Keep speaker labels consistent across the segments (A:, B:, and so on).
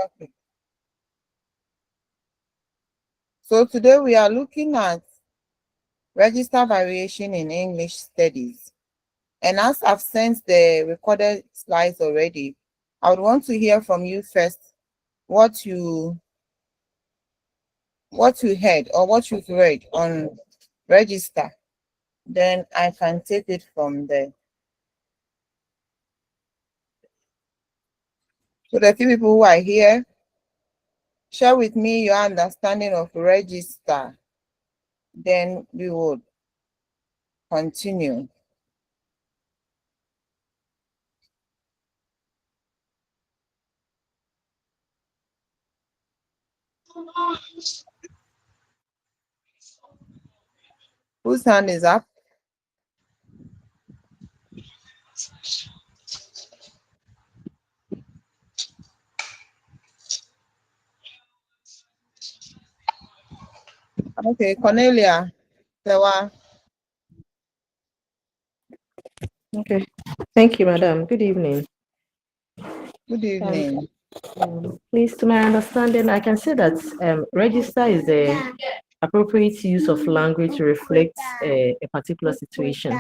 A: Okay. So today we are looking at register variation in English studies. And as I've sent the recorded slides already, I would want to hear from you first what you heard or what you've read on register. Then I can take it from there. So the few people who are here, share with me your understanding of register. Then we would continue. Whose hand is up? Okay, Cornelia. Sewa.
B: Okay. Thank you, madam. Good evening.
A: Good evening.
B: Please, to my understanding, I can say that register is the appropriate use of language to reflect a particular situation.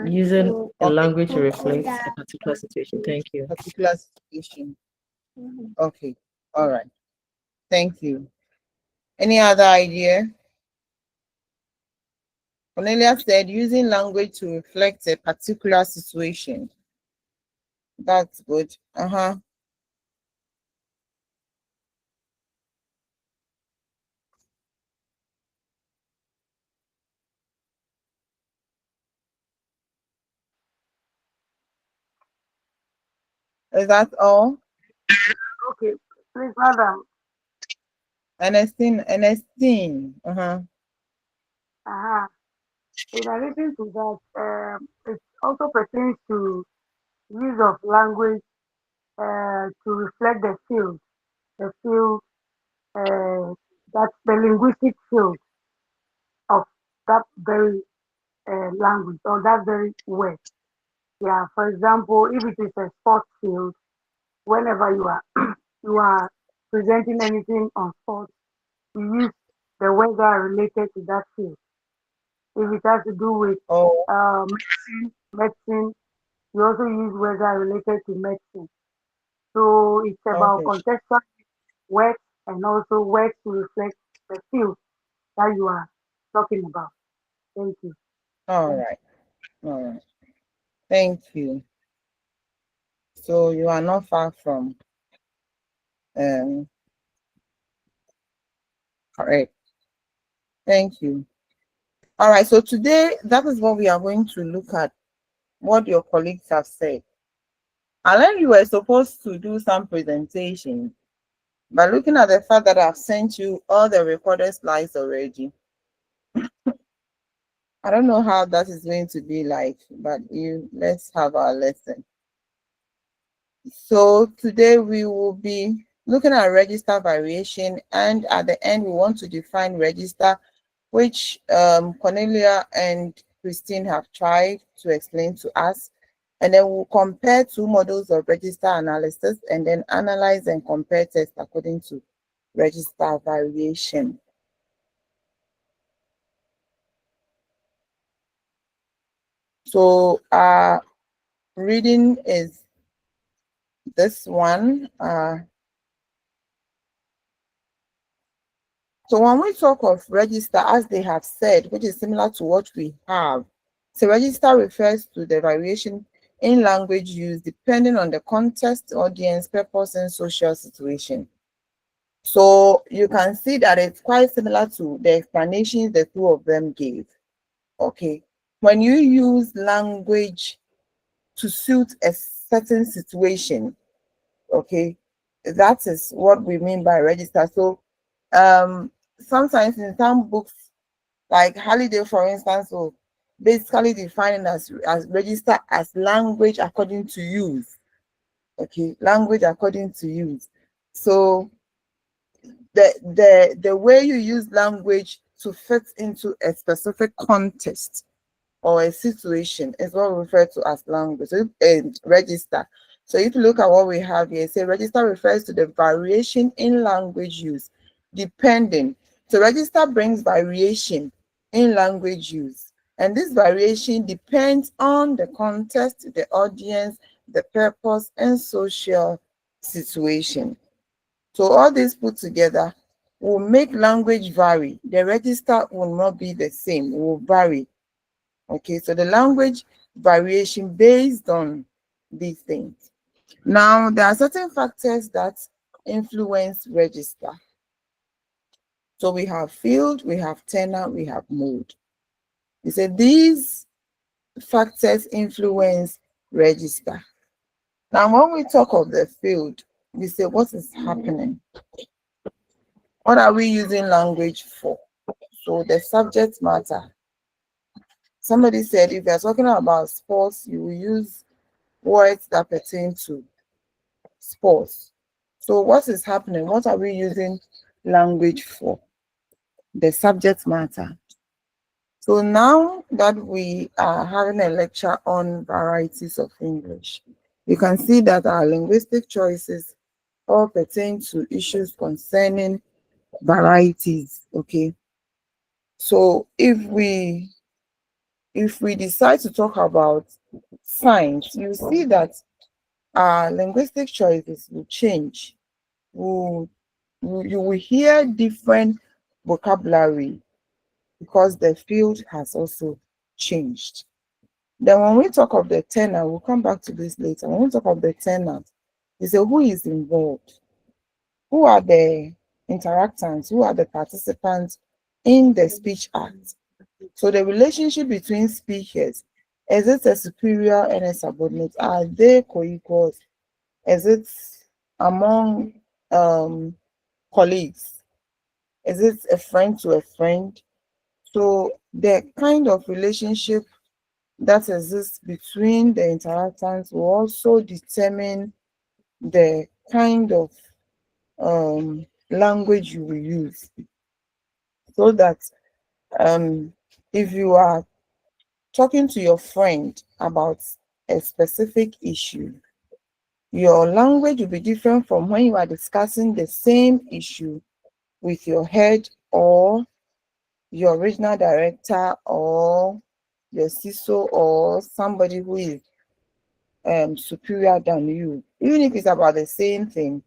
B: Using a language to reflect a particular situation. Thank you.
A: Particular situation. Okay. All right. Thank you. Any other idea? Cornelia said using language to reflect a particular situation. That's good. Is that all?
C: Okay, please, madam.
A: Ernestine.
C: In addition to that, it also pertains to use of language to reflect the field, that's the linguistic field of that very language or that very word. Yeah, for example, if it is a sports field, whenever you are you are presenting anything on sports, you use the words that are related to that field. If it has to do with
A: Oh,
C: medicine, you also use words that are related to medicine. So it's about
A: okay.
C: contextual words and also words to reflect the field that you are talking about. Thank you.
A: All right. All right. Thank you. So you are not far from correct. Thank you. All right. So today that is what we are going to look at, what your colleagues have said. And then you were supposed to do some presentation. But looking at the fact that I've sent you all the recorded slides already, I don't know how that is going to be like, but let's have our lesson. So today we will be looking at register variation, and at the end we want to define register, which Cornelia and Christine have tried to explain to us. And then we'll compare two models of register analysis and then analyze and compare tests according to register variation. So our reading is this one. So when we talk of register, as they have said, which is similar to what we have, so register refers to the variation in language use depending on the context, audience, purpose, and social situation. So you can see that it's quite similar to the explanations the two of them gave. Okay. When you use language to suit a certain situation, okay, that is what we mean by register. So sometimes in some books, like Halliday, for instance, will basically define as register as language according to use. Okay, language according to use. So the way you use language to fit into a specific context or a situation is what we refer to as language and register. So if you look at what we have here, say register refers to the variation in language use depending. So register brings variation in language use. And this variation depends on the context, the audience, the purpose, and social situation. So all this put together will make language vary. The register will not be the same, it will vary. Okay, so the language variation based on these things. Now, there are certain factors that influence register. So we have field, we have tenor, we have mode. You say these factors influence register. Now, when we talk of the field, we say what is happening? What are we using language for? So the subject matter. Somebody said if you're talking about sports, you will use words that pertain to sports. So what is happening? What are we using language for? The subject matter. So now that we are having a lecture on varieties of English, you can see that our linguistic choices all pertain to issues concerning varieties. Okay. So if we decide to talk about science, you see that our linguistic choices will change. You will hear different vocabulary because the field has also changed. Then when we talk of the tenor, we'll come back to this later. When we talk of the tenor, you say who is involved? Who are the interactants? Who are the participants in the speech act? So the relationship between speakers, is it a superior and a subordinate? Are they co-equals? Is it among colleagues? Is it a friend to a friend? So the kind of relationship that exists between the interactants will also determine the kind of language you will use. So that if you are talking to your friend about a specific issue, your language will be different from when you are discussing the same issue with your head or your regional director or your CISO or somebody who is superior than you. Even if it's about the same thing,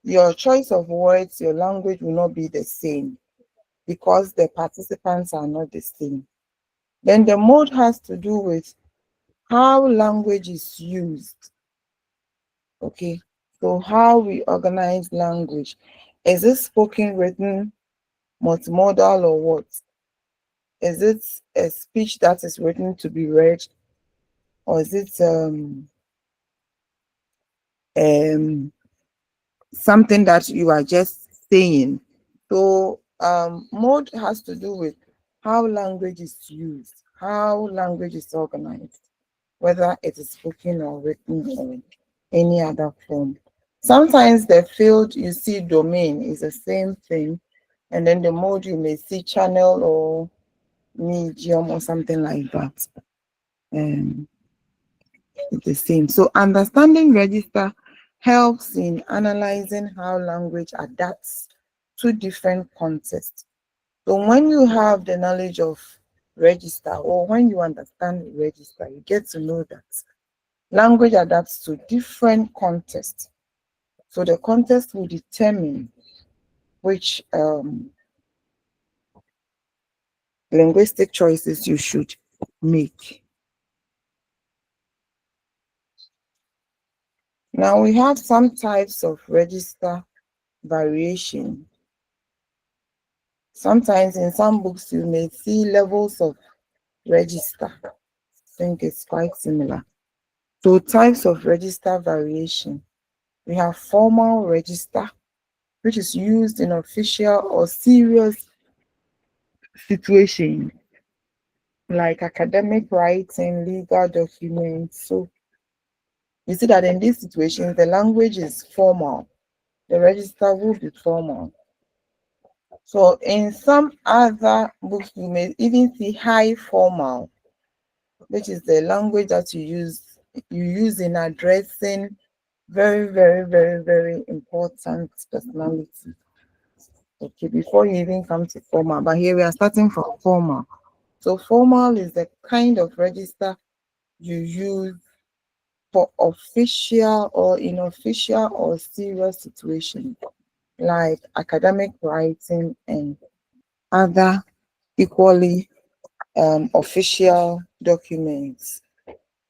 A: your choice of words, your language will not be the same because the participants are not the same. Then the mode has to do with how language is used. Okay, so how we organize language. Is it spoken, written, multimodal, or what? Is it a speech that is written to be read, or is it something that you are just saying? So mode has to do with how language is used, how language is organized, whether it is spoken or written or any other form. Sometimes the field you see domain is the same thing, and then the mode you may see channel or medium or something like that. It's the same. So understanding register helps in analyzing how language adapts to different contexts. So when you have the knowledge of register or when you understand register, you get to know that language adapts to different contexts. So the context will determine which linguistic choices you should make. Now we have some types of register variation. Sometimes in some books you may see levels of register. I think it's quite similar. So types of register variation. We have formal register, which is used in official or serious situations like academic writing, legal documents. So you see that in these situations, the language is formal. The register will be formal. So in some other books, you may even see high formal, which is the language that you use in addressing Very, very, very, very important personality. Okay, before you even come to formal, but here we are starting from formal. So formal is the kind of register you use for official or unofficial or serious situations like academic writing and other equally official documents.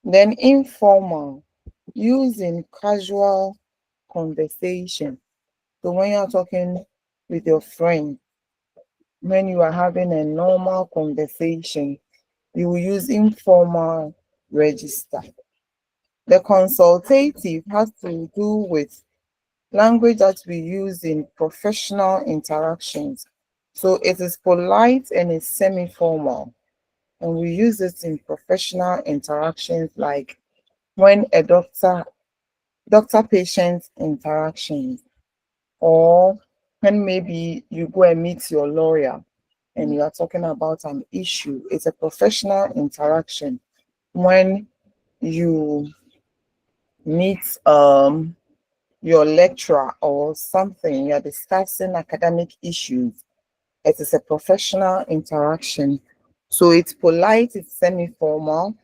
A: Then informal, used in casual conversation. So when you're talking with your friend, when you are having a normal conversation, you will use informal register. The consultative has to do with language that we use in professional interactions. So it is polite and it's semi-formal. And we use it in professional interactions like when a doctor patient interactions, or when maybe you go and meet your lawyer and you are talking about an issue. It's a professional interaction. When you meet your lecturer or something, you're discussing academic issues, it is a professional interaction. So it's polite, it's semi-formal,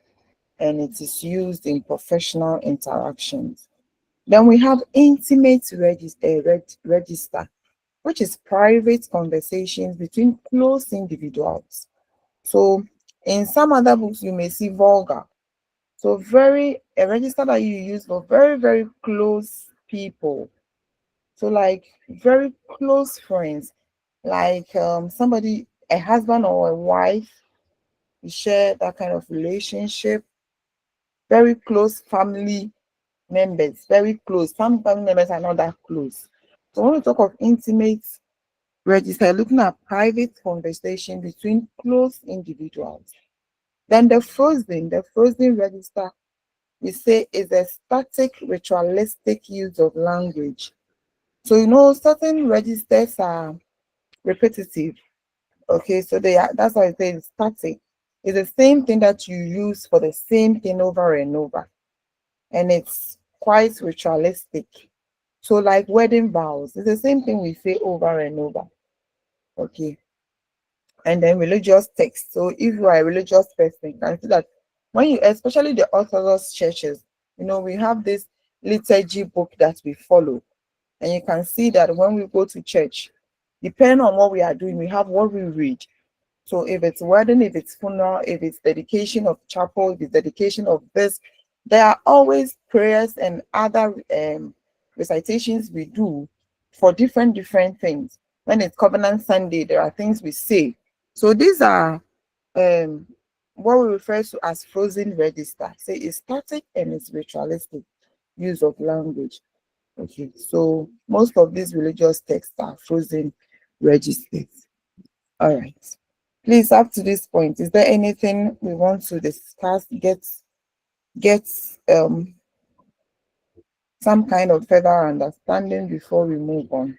A: and it is used in professional interactions. Then we have intimate register, which is private conversations between close individuals. So in some other books, you may see vulgar. So a register that you use for very, very close people. So like very close friends, like somebody, a husband or a wife, you share that kind of relationship, very close family members, very close. Some family members are not that close. So when we talk of intimate register, looking at private conversation between close individuals. Then the frozen register, we say is a static ritualistic use of language. So certain registers are repetitive. Okay, so that's why I say it's static. It's the same thing that you use for the same thing over and over. And it's quite ritualistic. So like wedding vows, it's the same thing we say over and over. Okay. And then religious text. So if you are a religious person, you can see that when you, especially the Orthodox churches, we have this liturgy book that we follow. And you can see that when we go to church, depending on what we are doing, we have what we read. So if it's wedding, if it's funeral, if it's dedication of chapel, if it's dedication of this, there are always prayers and other recitations we do for different things. When it's Covenant Sunday, there are things we say. So these are um, what we refer to as frozen register. Say it's static and it's ritualistic use of language. Okay, so most of these religious texts are frozen registers. All right. Please, up to this point, is there anything we want to discuss? Get um some kind of further understanding before we move on.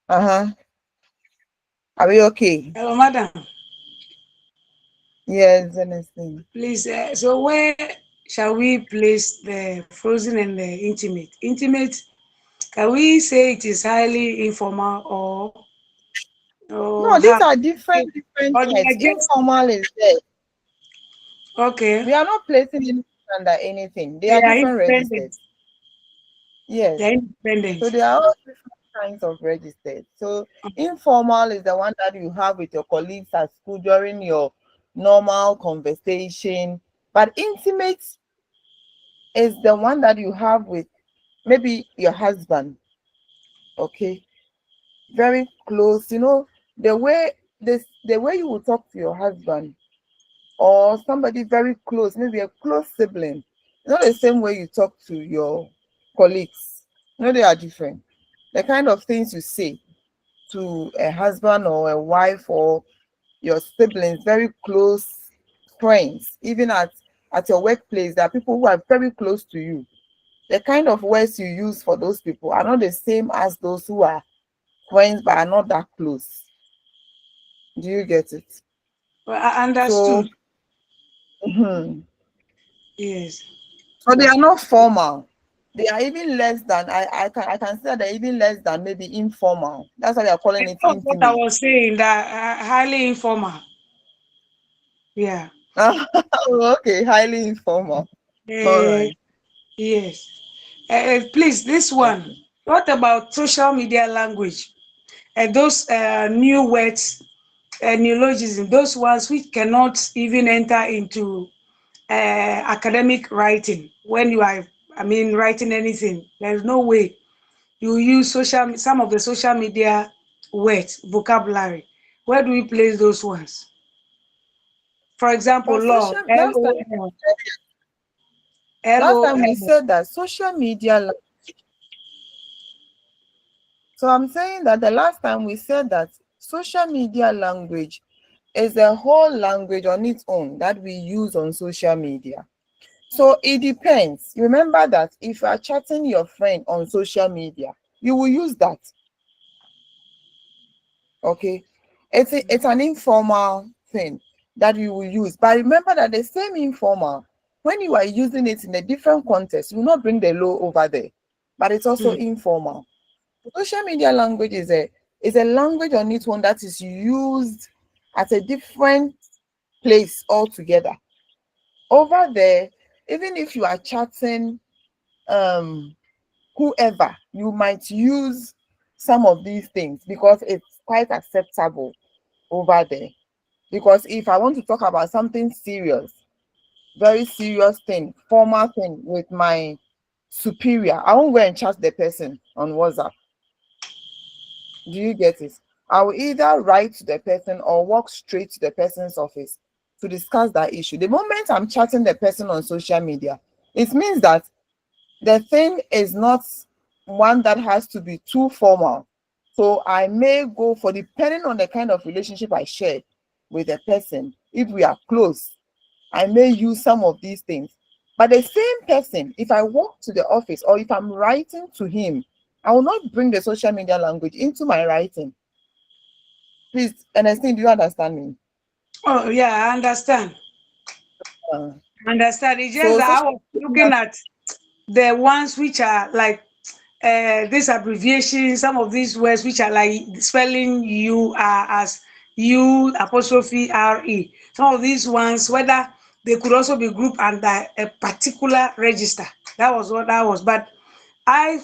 A: Uh-huh. Are we okay?
C: Hello, madam.
A: Yes, anything.
C: Please, so where shall we place the frozen and the intimate? Intimate, can we say it is highly informal or
A: No, these
C: how?
A: are different
C: Or they
A: types.
C: are just
A: Informal is there.
C: okay?
A: We are not placing it under anything. They
C: They
A: are
C: are
A: different
C: independent.
A: registers. Yes.
C: They are
A: So
C: independent.
A: there are all different kinds of registers. So informal is the one that you have with your colleagues at school during your normal conversation. But intimate is the one that you have with maybe your husband. Okay. Very close. The way the way you will talk to your husband or somebody very close, maybe a close sibling, not the same way you talk to your colleagues. They are different. The kind of things you say to a husband or a wife or your siblings, very close friends, even at at your workplace, there are people who are very close to you. The kind of words you use for those people are not the same as those who are friends but are not that close. Do you get it?
C: Well, I understood.
A: So, mhm.
C: Yes.
A: So they are not formal. They are even less than I can say that they're even less than maybe informal. That's why they are calling it
C: That's what I
A: intimate.
C: was saying, that highly informal. Yeah.
A: Okay, highly informal. All
C: Uh,
A: right.
C: yes. Please, this one.
A: Okay.
C: What about social media language? Those new words, neologisms, those ones which cannot even enter into academic writing. When you are, I mean, writing anything, there's no way you use some of the social media words, vocabulary. Where do we place those ones? For example,
A: But
C: love,
A: social
C: LOL,
A: last time we
C: LOL.
A: said that social media so I'm saying that the last time we said that social media language is a whole language on its own that we use on social media. So it depends. Remember that if you are chatting your friend on social media, you will use that. Okay. It's an informal thing that you will use. But remember that the same informal, when you are using it in a different context, you will not bring the low over there. But it's also
C: Hmm.
A: informal. Social media language is a language on its own that is used at a different place altogether. Over there, even if you are chatting um whoever, you might use some of these things because it's quite acceptable over there. Because if I want to talk about something serious, very serious thing, formal thing with my superior, I won't go and chat the person on WhatsApp. Do you get it? I will either write to the person or walk straight to the person's office to discuss that issue. The moment I'm chatting the person on social media, it means that the thing is not one that has to be too formal. So I may go for, depending on the kind of relationship I share with the person, if we are close, I may use some of these things. But the same person, if I walk to the office or if I'm writing to him, I will not bring the social media language into my writing. Please, Ernestine, do you understand me?
C: Oh, yeah, I understand.
A: Uh,
C: Understand. It's just
A: so
C: that I
A: social
C: was
A: media,
C: looking at the ones which are like this abbreviation, some of these words which are like spelling you as U apostrophe RE. Some of these ones, whether they could also be grouped under a particular register. That was what that was. But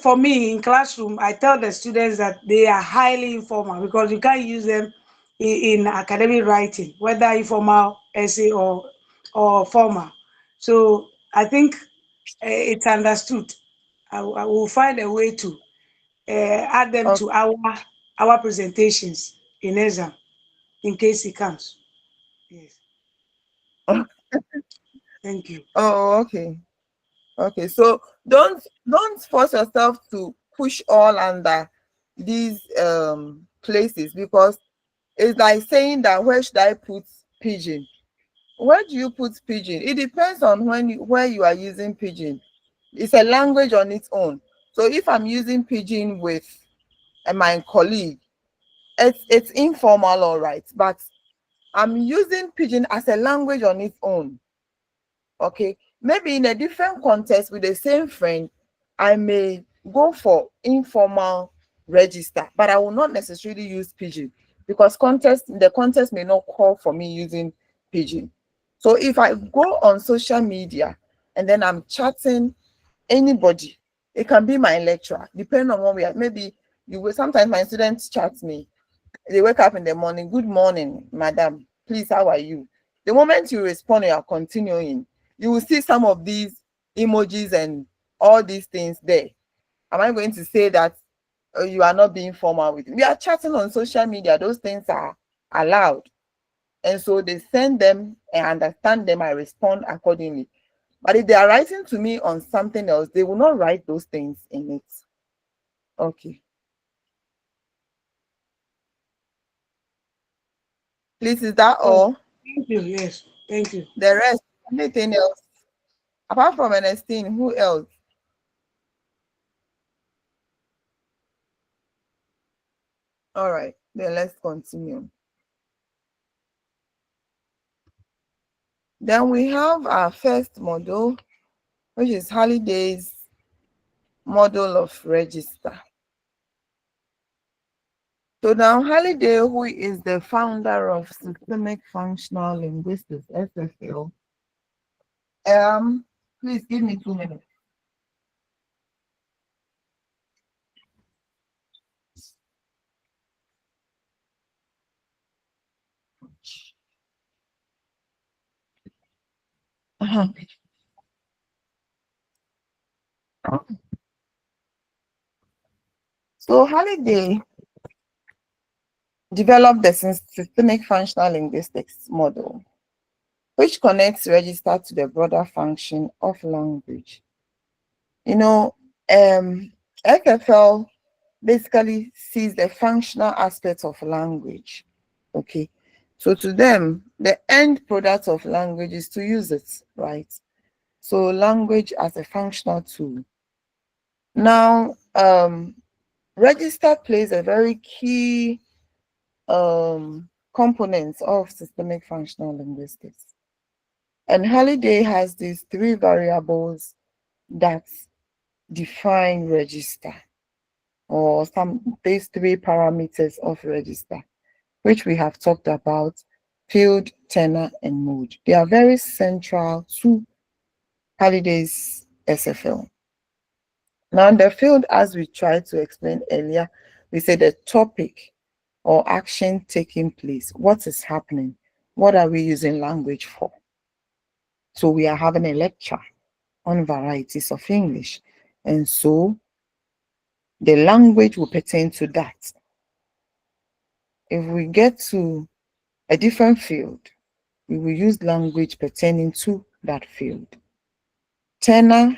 C: for me, in classroom, I tell the students that they are highly informal because you can't use them in academic writing, whether informal, essay, or formal. So I think it's understood. I will find a way to add them
A: okay.
C: to our presentations in exam in case it comes. Yes, thank you.
A: Oh, okay. Okay, so don't force yourself to push all under these places because it's like saying that where should I put pigeon? Where do you put pigeon? It depends on where you are using pigeon. It's a language on its own. So if I'm using pigeon with my colleague, it's informal, all right, but I'm using pigeon as a language on its own. Okay, maybe in a different context with the same friend, I may go for informal register, but I will not necessarily use pigeon because the context may not call for me using pigeon. So if I go on social media and then I'm chatting anybody, it can be my lecturer, depending on what we are. Maybe you will sometimes my students chat me, they wake up in the morning, good morning, madam, please, how are you? The moment you respond, you are continuing, you will see some of these emojis and all these things there. Am I going to say that you are not being formal with me? We are chatting on social media, those things are allowed. And so they send them and understand them, I respond accordingly. But if they are writing to me on something else, they will not write those things in it. Okay. Please, is that
C: Oh,
A: all?
C: thank you. Yes, thank you.
A: The rest, anything else? Apart from Ernestine, who else? All right, then let's continue. Then we have our first model, which is Halliday's model of register. So now Halliday, who is the founder of Systemic Functional Linguistics, SFL, please give me 2 minutes. Uh-huh. So Halliday developed the systemic functional linguistics model, which connects register to the broader function of language. You know, FFL basically sees the functional aspects of language. Okay. So to them, the end product of language is to use it, right? So language as a functional tool. Now, register plays a very key component of systemic functional linguistics. And Halliday has these 3 variables that define register, or these 3 parameters of register, which we have talked about: field, tenor, and mode. They are very central to Halliday's SFL. Now, the field, as we tried to explain earlier, we say the topic or action taking place. What is happening? What are we using language for? So we are having a lecture on varieties of English. And so the language will pertain to that. If we get to a different field, we will use language pertaining to that field. Tenor,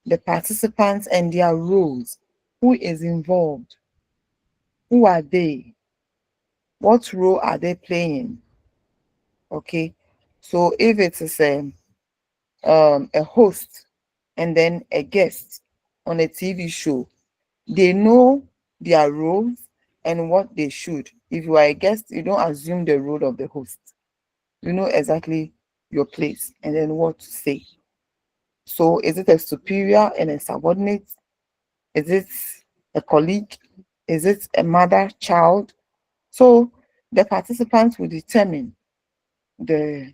A: the participants and their roles. Who is involved? Who are they? What role are they playing? Okay, so if it is a host and then a guest on a TV show, they know their roles and what they should. If you are a guest, you don't assume the role of the host. You know exactly your place and then what to say. So is it a superior and a subordinate? Is it a colleague? Is it a mother, child? So the participants will determine the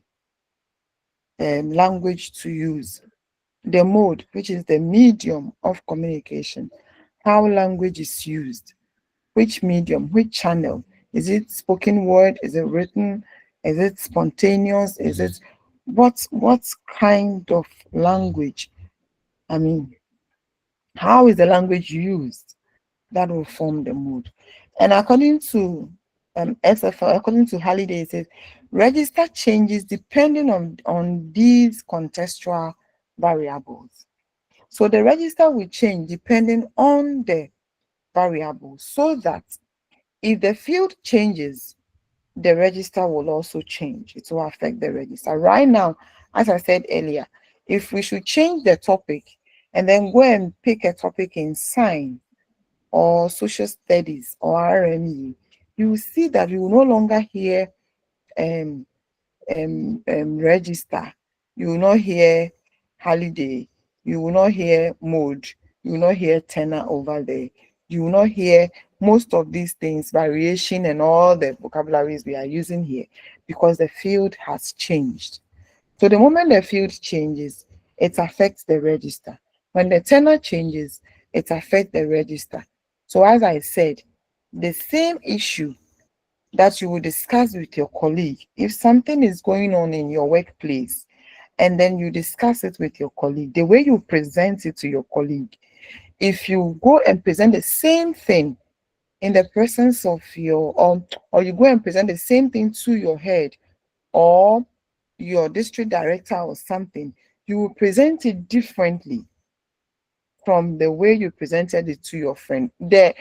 A: language to use. The mode, which is the medium of communication, how language is used, which medium, which channel. Is it spoken word? Is it written? Is it spontaneous? Is it what kind of language? I mean, how is the language used? That will form the mood. And according to SFL, according to Halliday, it says register changes depending on these contextual variables. So the register will change depending on the variables, so that if the field changes, the register will also change. It will affect the register. Right now, as I said earlier, if we should change the topic and then go and pick a topic in science or social studies or RME, you will see that you will no longer hear um, register. You will not hear Halliday. You will not hear mode. You will not hear tenor over there. You will not hear most of these things, variation and all the vocabularies we are using here, because the field has changed. So the moment the field changes, it affects the register. When the tenor changes, it affects the register. So as I said, the same issue that you will discuss with your colleague. If something is going on in your workplace and then you discuss it with your colleague, the way you present it to your colleague, if you go and present the same thing in the presence of your or you go and present the same thing to your head or your district director or something, you will present it differently from the way you presented it to your friend. The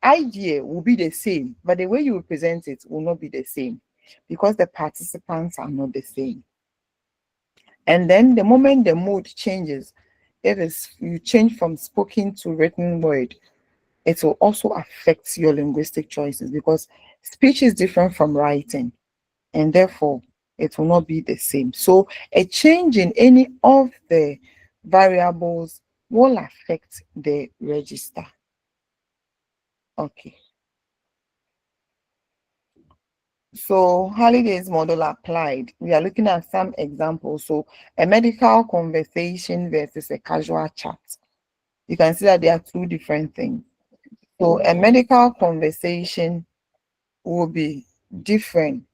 A: idea will be the same, but the way you will present it will not be the same, because the participants are not the same. And then the moment the mood changes, if it's you change from spoken to written word, it will also affect your linguistic choices because speech is different from writing, and therefore it will not be the same. So a change in any of the variables will affect the register. Okay. So Halliday's model applied. We are looking at some examples. So a medical conversation versus a casual chat. You can see that they are two different things. So a medical conversation will be different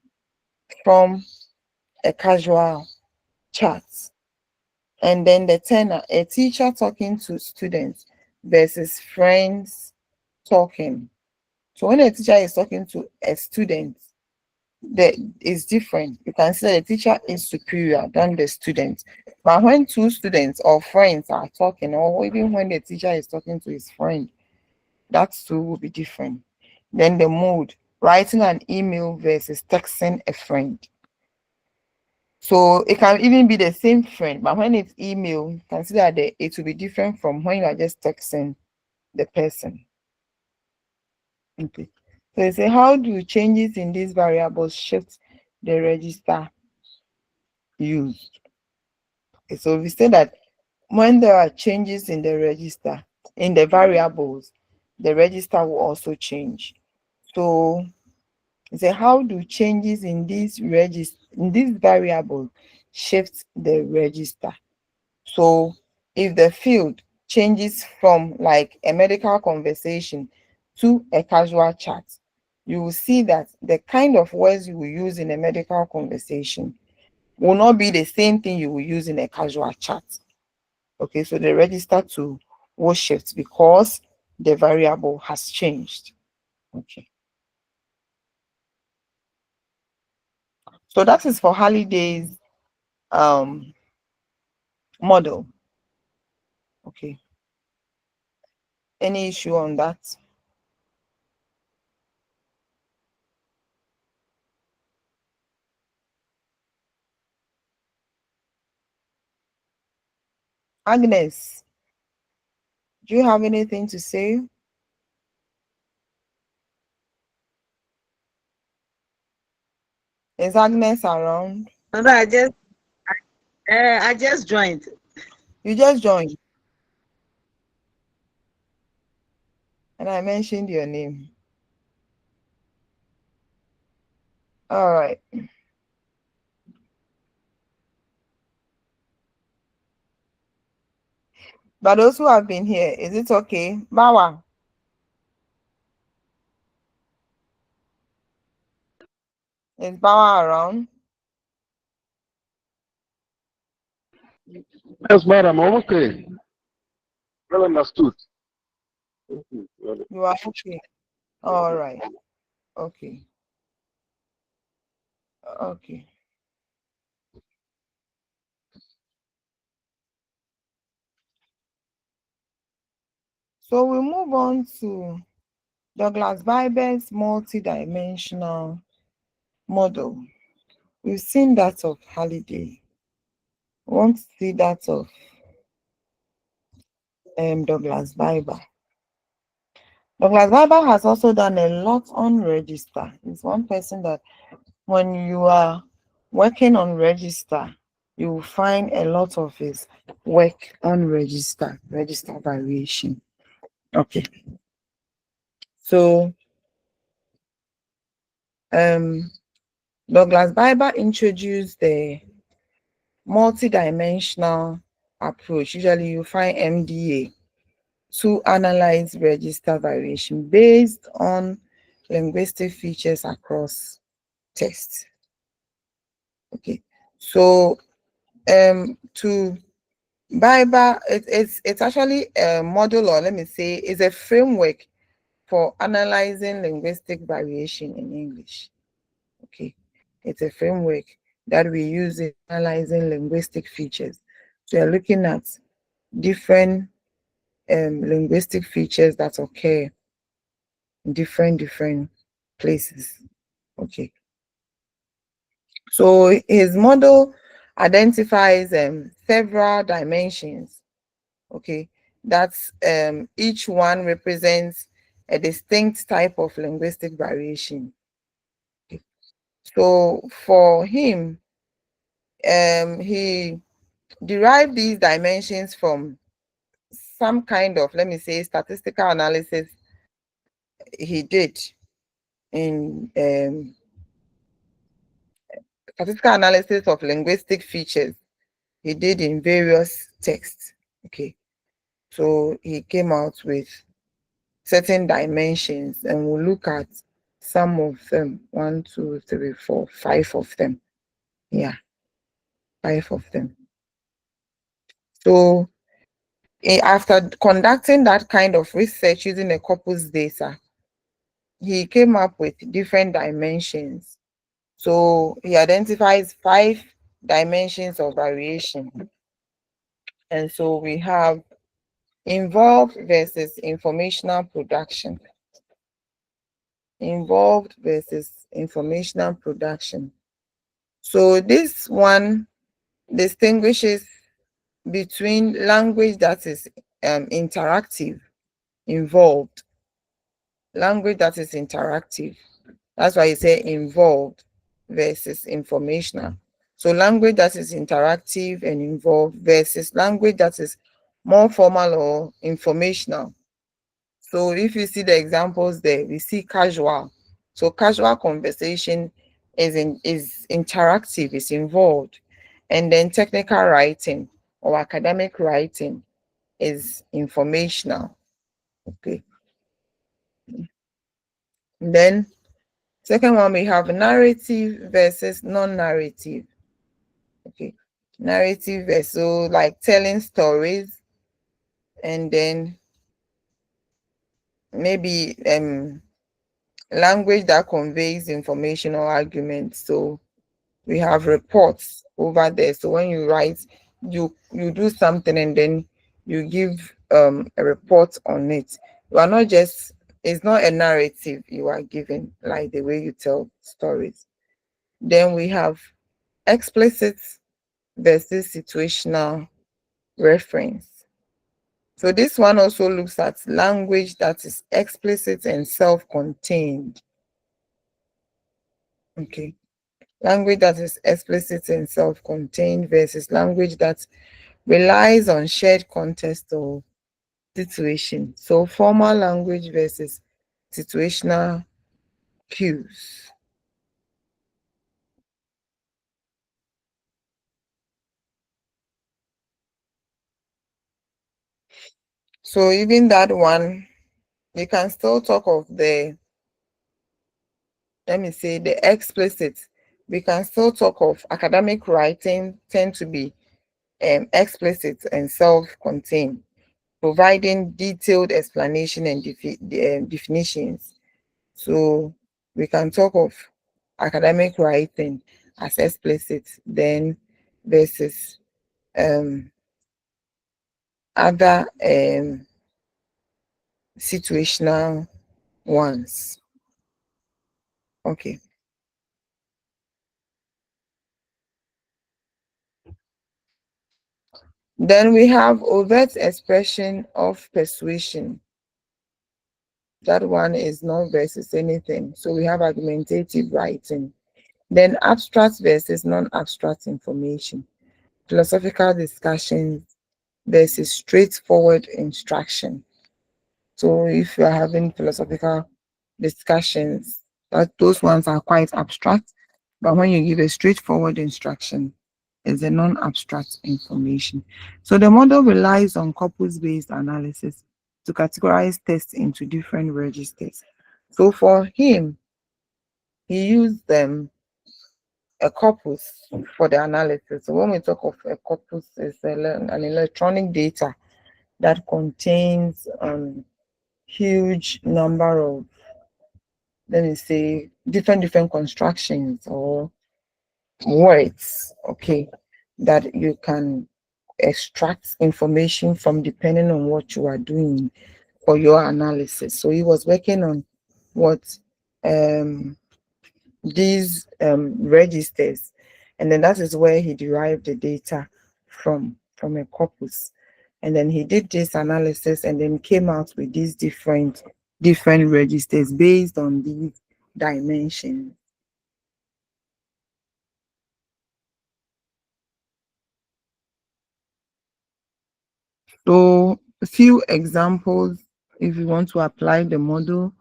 A: from a casual chat. And then the tenor, a teacher talking to students versus friends talking. So when a teacher is talking to a student, that is different. You can see that the teacher is superior than the student. But when two students or friends are talking, or even when the teacher is talking to his friend, that too will be different. Then the mood, writing an email versus texting a friend. So it can even be the same friend, but when it's email, consider that it will be different from when you are just texting the person. Okay. So you say, how do changes in these variables shift the register used? Okay, so we say that when there are changes in the register, in the variables, the register will also change. So say, how do changes in these variables shift the register? So if the field changes from like a medical conversation to a casual chat, you will see that the kind of words you will use in a medical conversation will not be the same thing you will use in a casual chat. Okay, so the register to will shift because the variable has changed. Okay, so that is for Halliday's um model. Okay, any issue on that? Agnes, do you have anything to say? Is Agnes around?
D: No, I just joined.
A: You just joined and I mentioned your name. All right. But those who have been here, is it okay? Bawa, is Bawa around?
E: Yes, madam, I'm okay. Well understood. Well,
A: You are okay. All right. Okay. Okay. So we move on to Douglas Byber's multidimensional model. We've seen that of Halliday. We want to see that of Douglas Byber. Douglas Byber has also done a lot on register. He's one person that when you are working on register, you will find a lot of his work on register variation. Okay. So Douglas Byber introduced the multidimensional approach. Usually you find MDA to analyze register variation based on linguistic features across text. Okay, so to Byber, it's actually a model, or let me say, is a framework for analyzing linguistic variation in English. Okay, it's a framework that we use in analyzing linguistic features. So you're looking at different linguistic features that occur in different places. Okay. So his model identifies several dimensions. Okay, that's each one represents a distinct type of linguistic variation. Okay. So for him, he derived these dimensions from some kind of, let me say, statistical analysis he did in statistical analysis of linguistic features he did in various texts. Okay, so he came out with certain dimensions, and we'll look at some of them. 1, 2, 3, 4, 5 of them. Yeah, 5 of them. So after conducting that kind of research using a corpus data, he came up with different dimensions. So he identifies 5 dimensions of variation. And so we have involved versus informational production. Involved versus informational production. So this one distinguishes between language that is interactive, involved, language that is interactive. That's why you say involved versus informational. So language that is interactive and involved versus language that is more formal or informational. So if you see the examples there, we see casual. So casual conversation is interactive, is involved. And then technical writing or academic writing is informational. Okay. And then second one, we have narrative versus non-narrative. Okay. Narrative versus, so like telling stories, and then maybe language that conveys information or argument. So we have reports over there. So when you write, you do something and then you give a report on it. You are not just, it's not a narrative you are giving like the way you tell stories. Then we have explicit versus situational reference. So this one also looks at language that is explicit and self-contained. Okay. Language that is explicit and self-contained versus language that relies on shared context or situation. So formal language versus situational cues. So even that one, you can still talk of the, let me say, the explicit. We can still talk of academic writing tend to be explicit and self-contained, providing detailed explanation and definitions. So we can talk of academic writing as explicit, then versus other situational ones. Okay. Then we have overt expression of persuasion. That one is not versus anything. So we have argumentative writing. Then abstract versus non-abstract information. Philosophical discussions versus straightforward instruction. So if you're having philosophical discussions, those ones are quite abstract, but when you give a straightforward instruction, it's a non-abstract information. So the model relies on corpus-based analysis to categorize tests into different registers. So for him, he used a corpus for the analysis. So when we talk of a corpus, it's an electronic data that contains huge number of, let me say, different constructions or words, okay, that you can extract information from depending on what you are doing for your analysis. So he was working on what these registers, And then that is where he derived the data from a corpus. And then he did this analysis and then came out with these different registers based on these dimensions. So a few examples if you want to apply the model.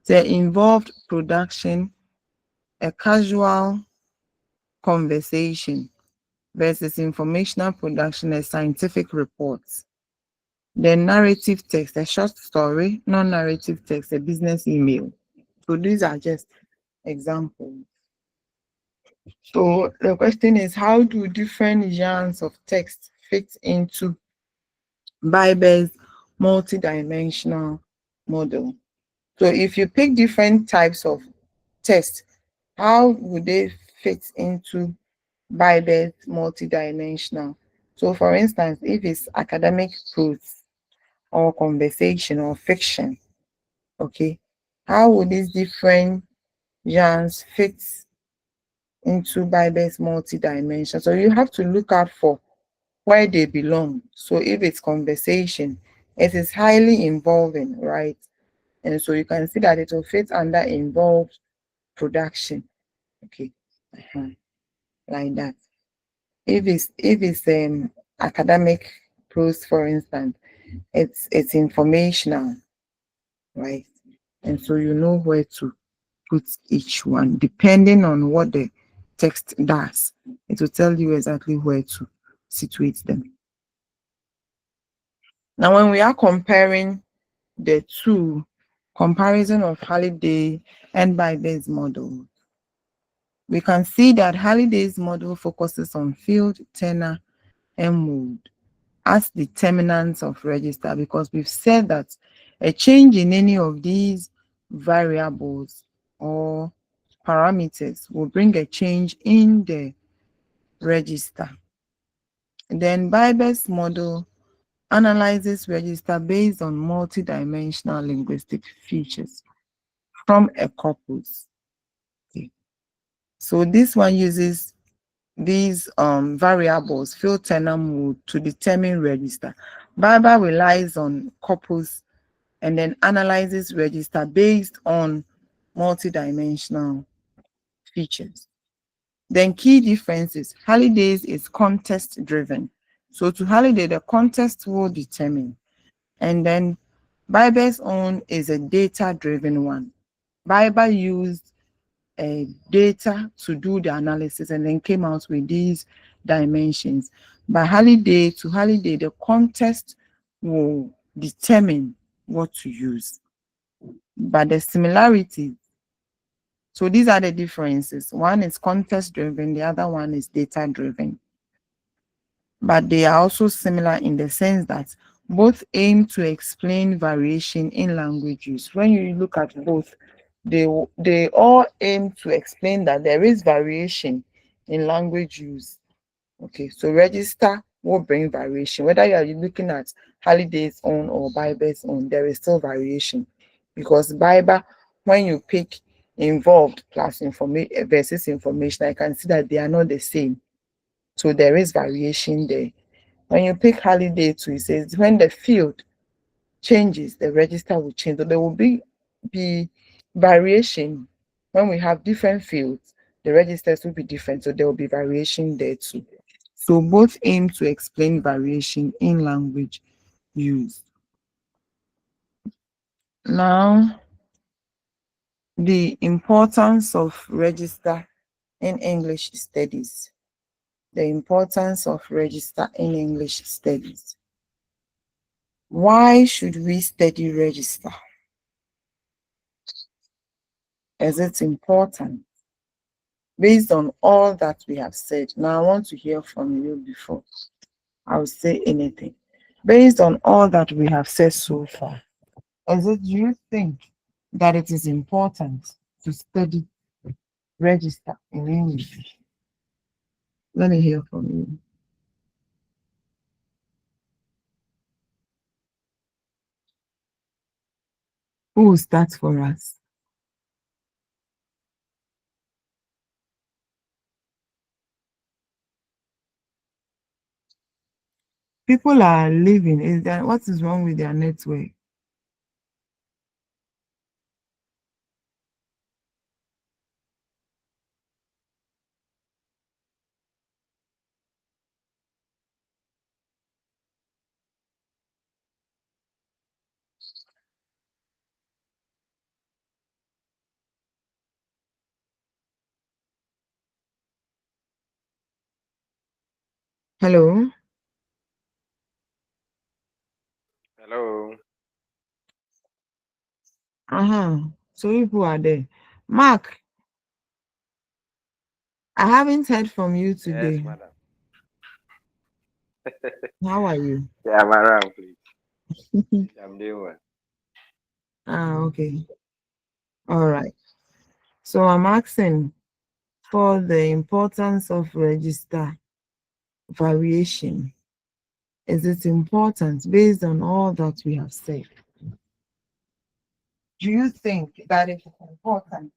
A: They involved production, a casual conversation versus informational production, a scientific report. Then narrative text, a short story, non-narrative text, a business email. So these are just examples. So the question is, how do different genres of text fit into Biber's multidimensional model? So if you pick different types of text, how would they fit into Biber's multidimensional? So for instance, if it's academic prose or conversation or fiction, okay, how would these different genres fit into Biber's multidimensional? So you have to look out for where they belong. So if it's conversation, it is highly involving, right? And so you can see that it will fit under involved production. Okay. Uh-huh. Like that. If it's academic prose, for instance, it's informational, right? And so you know where to put each one depending on what the text does. It will tell you exactly where to situate them. Now, when we are comparing the two, comparison of Halliday and Biber's model, we can see that Halliday's model focuses on field, tenor, and mood as determinants of register, because we've said that a change in any of these variables or parameters will bring a change in the register. Then Biber's model analyzes register based on multidimensional linguistic features from a corpus. Okay. So this one uses these variables, field, tenor, mood, to determine register. Biber relies on corpus and then analyzes register based on multidimensional features. Then key differences, Halliday's is context driven. So to Halliday, the context will determine. And then Biber's own is a data driven one. Biber used data to do the analysis and then came out with these dimensions. But to Halliday, the context will determine what to use. But the similarities, so these are the differences. One is context driven, the other one is data driven. But they are also similar in the sense that both aim to explain variation in language use. When you look at both, they all aim to explain that there is variation in language use. Okay, so register will bring variation. Whether you are looking at Halliday's own or Biber's own, there is still variation, because Biber, when you pick involved plus information versus information, I can see that they are not the same. So there is variation there. When you pick Halliday too, it says when the field changes, the register will change. So there will be variation. When we have different fields, the registers will be different. So there will be variation there too. So both aim to explain variation in language use. Now, the importance of register in English studies. The importance of register in English studies. Why should we study register? Is it important? Based on all that we have said, now I want to hear from you before I will say anything. Based on all that we have said so far, do you think that it is important to study register in English? Let me hear from you. Who will start for us? People are living. Is that what is wrong with their network? Hello.
E: Hello.
A: So people are there. Mark, I haven't heard from you
E: Yes,
A: today.
E: madam.
A: How are you?
E: Yeah, I'm around, please. I'm doing well.
A: Okay. All right. So I'm asking for the importance of register variation. Is it important based on all that we have said? Do you think that it is important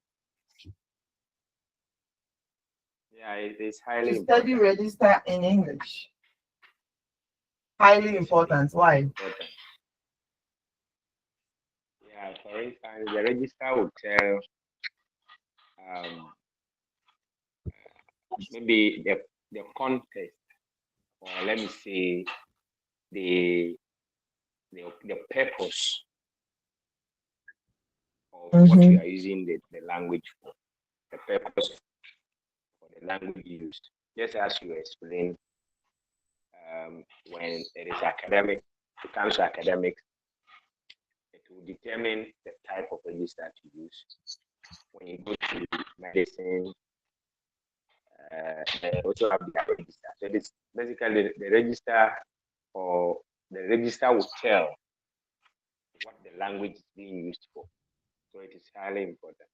E: Yeah, it's
A: to
E: highly
A: study
E: important.
A: register in English? Highly important.
E: Highly
A: Why?
E: important. Yeah, for instance, the register will tell um, maybe the context, or let me say the the purpose of what you
A: Mm-hmm.
E: are using the language for, the purpose for the language used. Just as you explained, when it is academic, it comes to academics, it will determine the type of register to use. When you go to medicine, they also have their register. So it's basically the register, or the register will tell what the language is being used for. So it is highly important.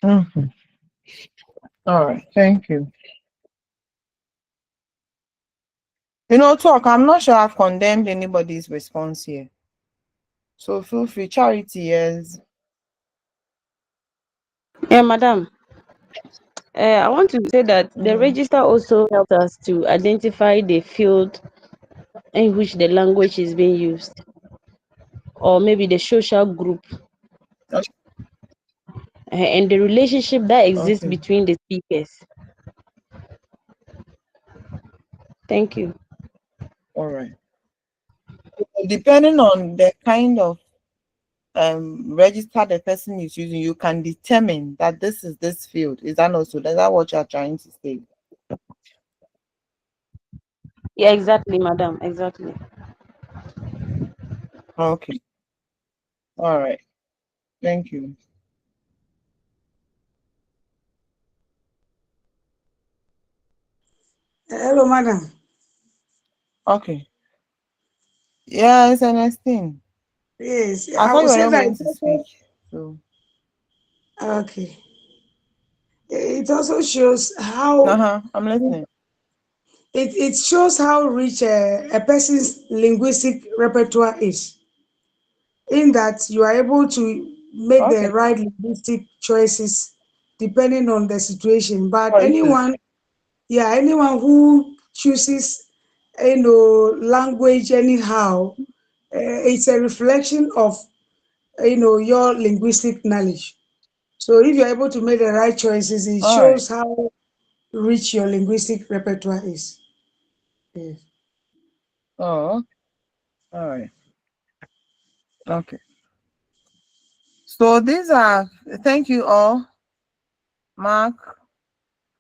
A: Mm-hmm. All right. Thank you. Talk. I'm not sure I've condemned anybody's response here. So feel free. Charity, yes.
F: Yeah, madam. I want to say that the
A: Mm,
F: register also helps us to identify the field in which the language is being used, or maybe the social group, and the relationship that exists
A: okay.
F: between the speakers. Thank you.
A: All right. Depending on the kind of register the person is using, you can determine that this is this field. Is that also? Is that what you're trying to say?
F: Yeah, exactly, madam. Exactly.
A: Okay. All right. Thank you.
C: Hello, madam.
A: Okay. Yes, Ernestine.
C: Yes,
A: I
C: I
A: thought
C: would
A: you were
C: say
A: not
C: that
A: going
C: it
A: to speak.
C: also,
A: So
C: okay. It also shows how
A: I'm listening.
C: it shows how rich a person's linguistic repertoire is. In that you are able to make
A: Okay.
C: the right linguistic choices depending on the situation. But
A: Choices.
C: anyone who chooses, language anyhow, it's a reflection of, your linguistic knowledge. So if you're able to make the right choices, it
A: All right.
C: shows how rich your linguistic repertoire is. Yes.
A: Oh, all right. Okay. So these are, thank you all, Mark,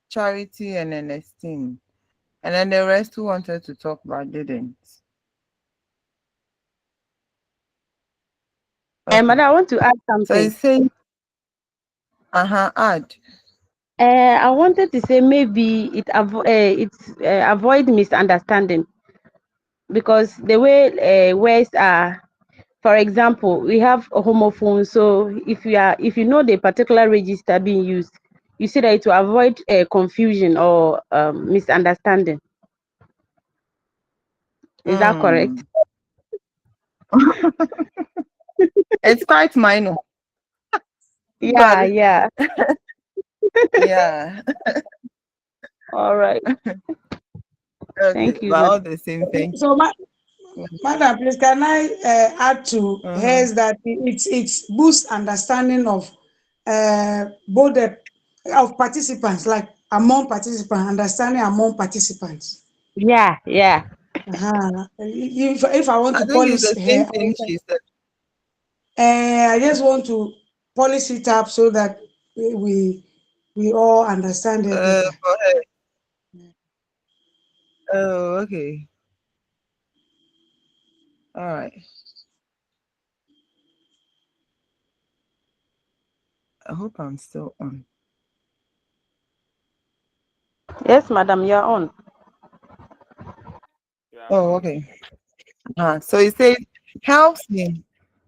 A: Charity, and Ernestine. And then the rest who wanted to talk but didn't.
F: And
A: Okay.
F: madam, I want to add
A: So
F: something.
A: it's saying, add.
F: I wanted to say maybe avoid misunderstanding, because the way words are. For example, we have a homophone. So if you know the particular register being used, you see that it will avoid confusion or misunderstanding. Is that correct?
A: Hmm. It's quite minor,
F: Yeah,
A: but
F: yeah.
A: yeah.
F: All right.
A: Okay,
F: Thank you,
A: but
F: madam.
A: all the same, thank
C: So,
A: you.
C: Madam, please, can I add to
A: Uh-huh.
C: hers that it's boosts understanding of both the of participants, like among participants, understanding among participants.
F: Yeah, yeah.
C: If I want
A: I
C: to
A: think it's
C: polish
A: the same
C: her,
A: thing she said.
C: I just want to polish it up so that we all understand it better.
A: For her. Oh, okay. All right. I hope I'm still on.
F: Yes, madam, you're on.
E: Yeah,
A: Oh,
E: on.
A: okay. So it says helps in,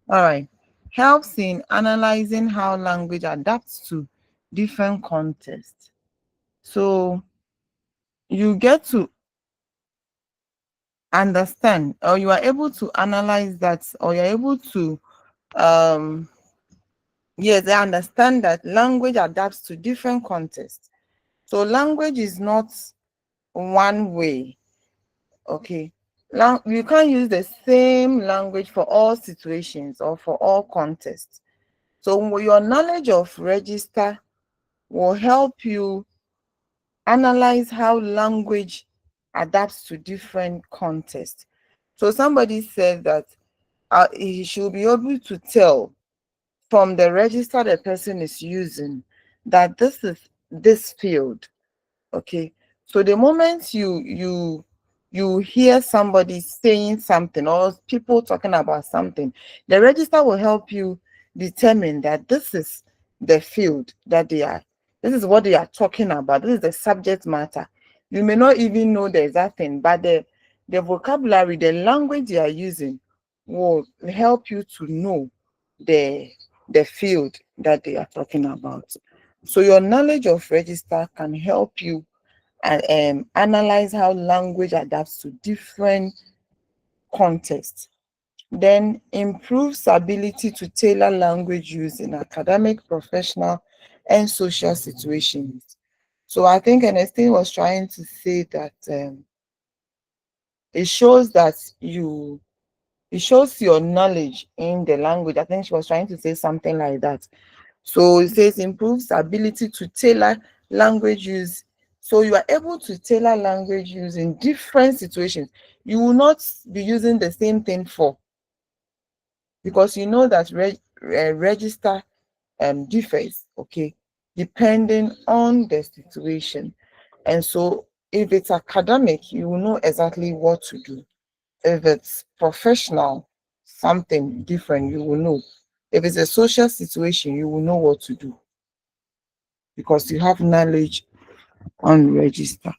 A: all right, helps in analyzing how language adapts to different contexts. So you get to understand, or you are able to analyze that, or you're able to, um, yes, I understand that language adapts to different contexts. So language is not one way. Okay. You can't use the same language for all situations or for all contexts. So your knowledge of register will help you analyze how language adapts to different contexts. So somebody said that he should be able to tell from the register the person is using that this is this field. Okay, so the moment you hear somebody saying something or people talking about something, the register will help you determine that this is the field that they are, this is what they are talking about, this is the subject matter. You may not even know the exact thing, but the vocabulary, the language they are using will help you to know the the field that they are talking about. So your knowledge of register can help you and analyze how language adapts to different contexts. Then improves ability to tailor language use in academic, professional, and social situations. So I think Ernestine was trying to say that it shows that it shows your knowledge in the language. I think she was trying to say something like that. So it says improves ability to tailor language use. So you are able to tailor language use in different situations. You will not be using the same thing for, because you know that register differs, okay, depending on the situation. And so if it's academic, you will know exactly what to do. If it's professional, something different, you will know. If it's a social situation, you will know what to do because you have knowledge on register.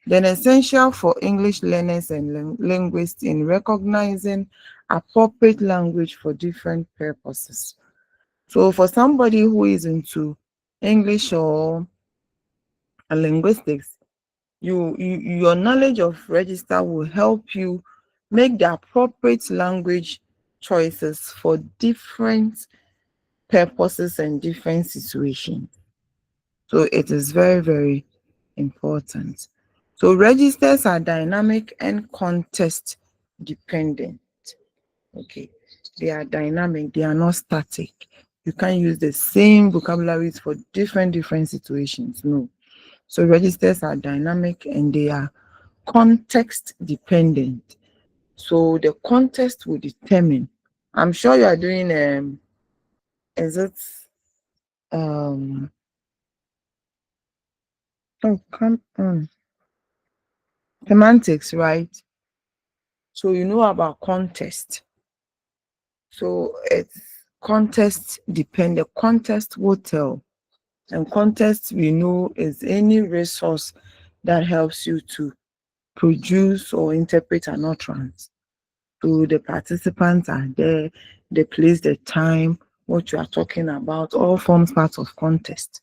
A: Then essential for English learners and linguists in recognizing appropriate language for different purposes. So for somebody who is into English or linguistics, your knowledge of register will help you make the appropriate language choices for different purposes and different situations. So it is very, very important. So registers are dynamic and context dependent. Okay, they are dynamic, they are not static. You can't use the same vocabularies for different situations. No. So registers are dynamic and they are context dependent. So the context will determine. I'm sure you are doing is it um oh come on semantics, right? So you know about context. So it's context dependent. Context will tell. And context we know is any resource that helps you to produce or interpret an utterance. So the participants are there, the place, the time, what you are talking about, all forms part of context.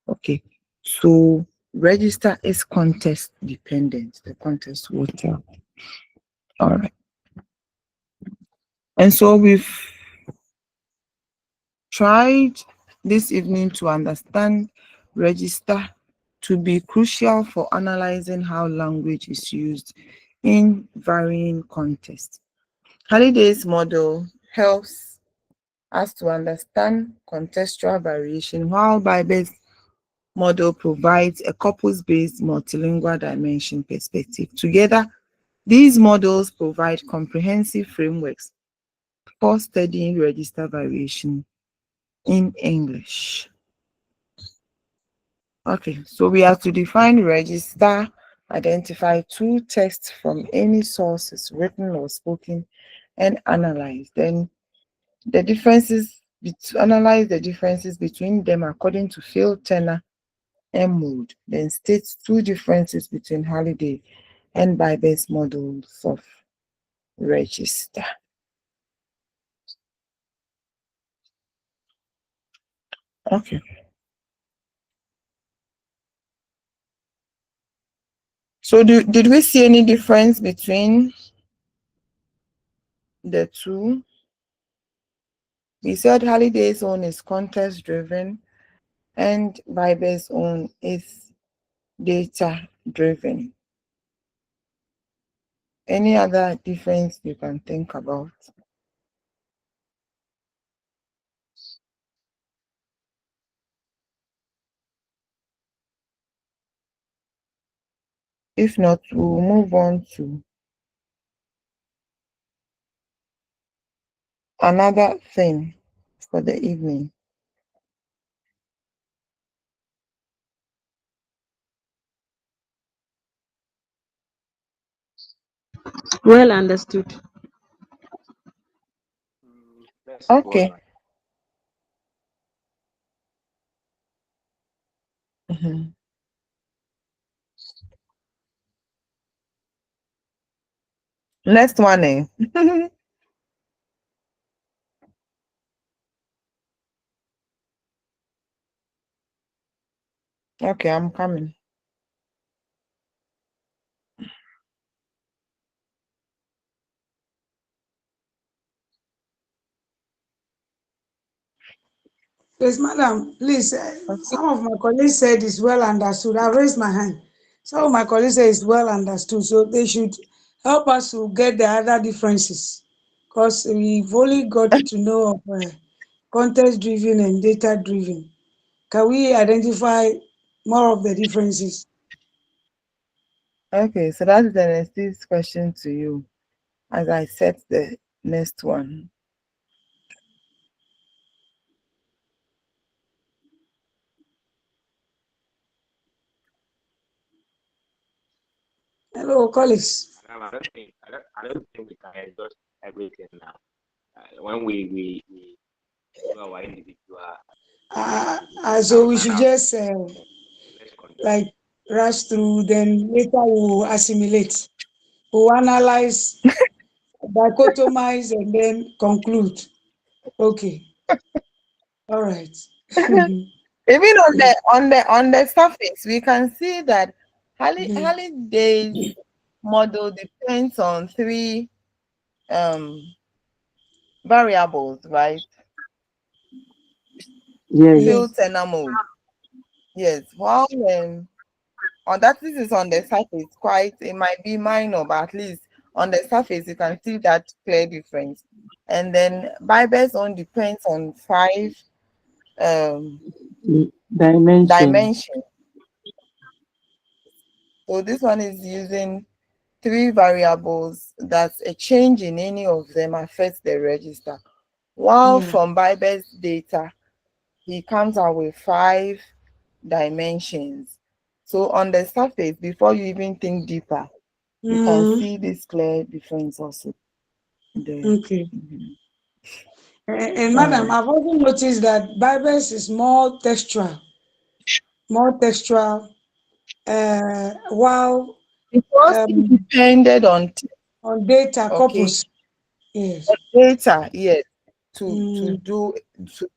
A: Okay. So register is context dependent. The context will tell. All right. And so we've tried this evening to understand register to be crucial for analyzing how language is used in varying contexts. Halliday's model helps us to understand contextual variation, while Bybe's model provides a corpus-based multilingual dimension perspective. Together, these models provide comprehensive frameworks for studying register variation in English. Okay, so we have to define register, identify two texts from any sources, written or spoken, and analyze. Then the differences, analyze the differences between them according to field, tenor, and mode. Then state two differences between Halliday and Bybe's models of register. Okay. So did we see any difference between the two? We said Halliday's own is context driven and Bybe's own is data driven. Any other difference you can think about? If not, we'll move on to another thing for the evening.
F: Well understood.
E: Let's go
A: Okay.
E: on.
A: Mhm. Next one. Okay, I'm coming.
C: Yes, madam, please,
A: Okay.
C: some of my colleagues said it's well understood. I've raised my hand. Some of my colleagues say it's well understood, so they should help us to get the other differences, because we've only got to know of context driven and data driven. Can we identify more of the differences?
A: Okay, so that's the next question to you as I set the next one.
C: Hello, colleagues.
E: I don't think we can exhaust everything now. When we do our individual,
C: So we should just
E: let's continue.
C: like rush through, then later we'll assimilate. We'll analyze, dichotomize, and then conclude. Okay, all right.
A: Even on the surface, we can see that Halliday's model depends on three um variables, right?
F: Yes.
A: Field,
C: Yes.
A: tenor, mode. Yes. While on that, this is on the surface, quite it might be minor, but at least on the surface you can see that clear difference. And then Bybe's own depends on five um
F: Dimension.
A: dimensions. So this one is using three variables that a change in any of them affects the register. While
C: Yeah.
A: from Bybe's data, he comes out with five dimensions. So on the surface, before you even think deeper, you can
C: Mm,
A: see this clear difference also there.
C: okay.
A: Mhm.
C: And
A: All
C: madam,
A: right.
C: I've also noticed that Bibles is more textual, while
A: Because it
C: um,
A: depended
C: on data
A: okay,
C: corpus. Yes.
A: data, yes, to
C: Mm,
A: do to,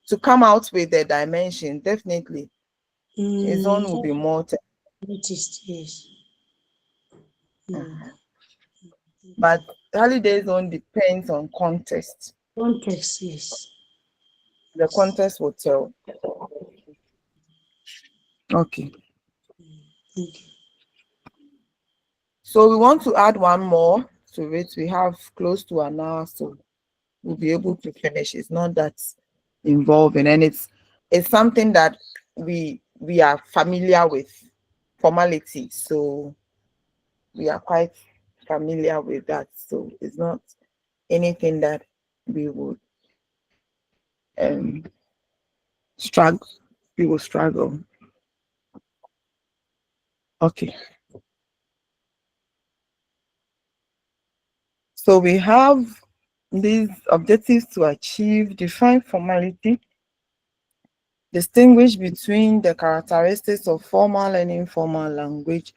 A: to come out with the dimension, definitely his own will be
C: okay.
A: more
C: Noticed. Yes. Mm,
A: uh-huh. But
C: okay.
A: Halliday's own depends on context.
C: Context. Yes.
A: The context will tell. Okay.
G: Thank you.
A: So we want to add one more to it. We have close to an hour, so we'll be able to finish. It's not that involving, and it's something that we are familiar with, formality. So we are quite familiar with that. So it's not anything that we would um struggle. We will struggle. Okay. So we have these objectives to achieve: define formality, distinguish between the characteristics of formal and informal language,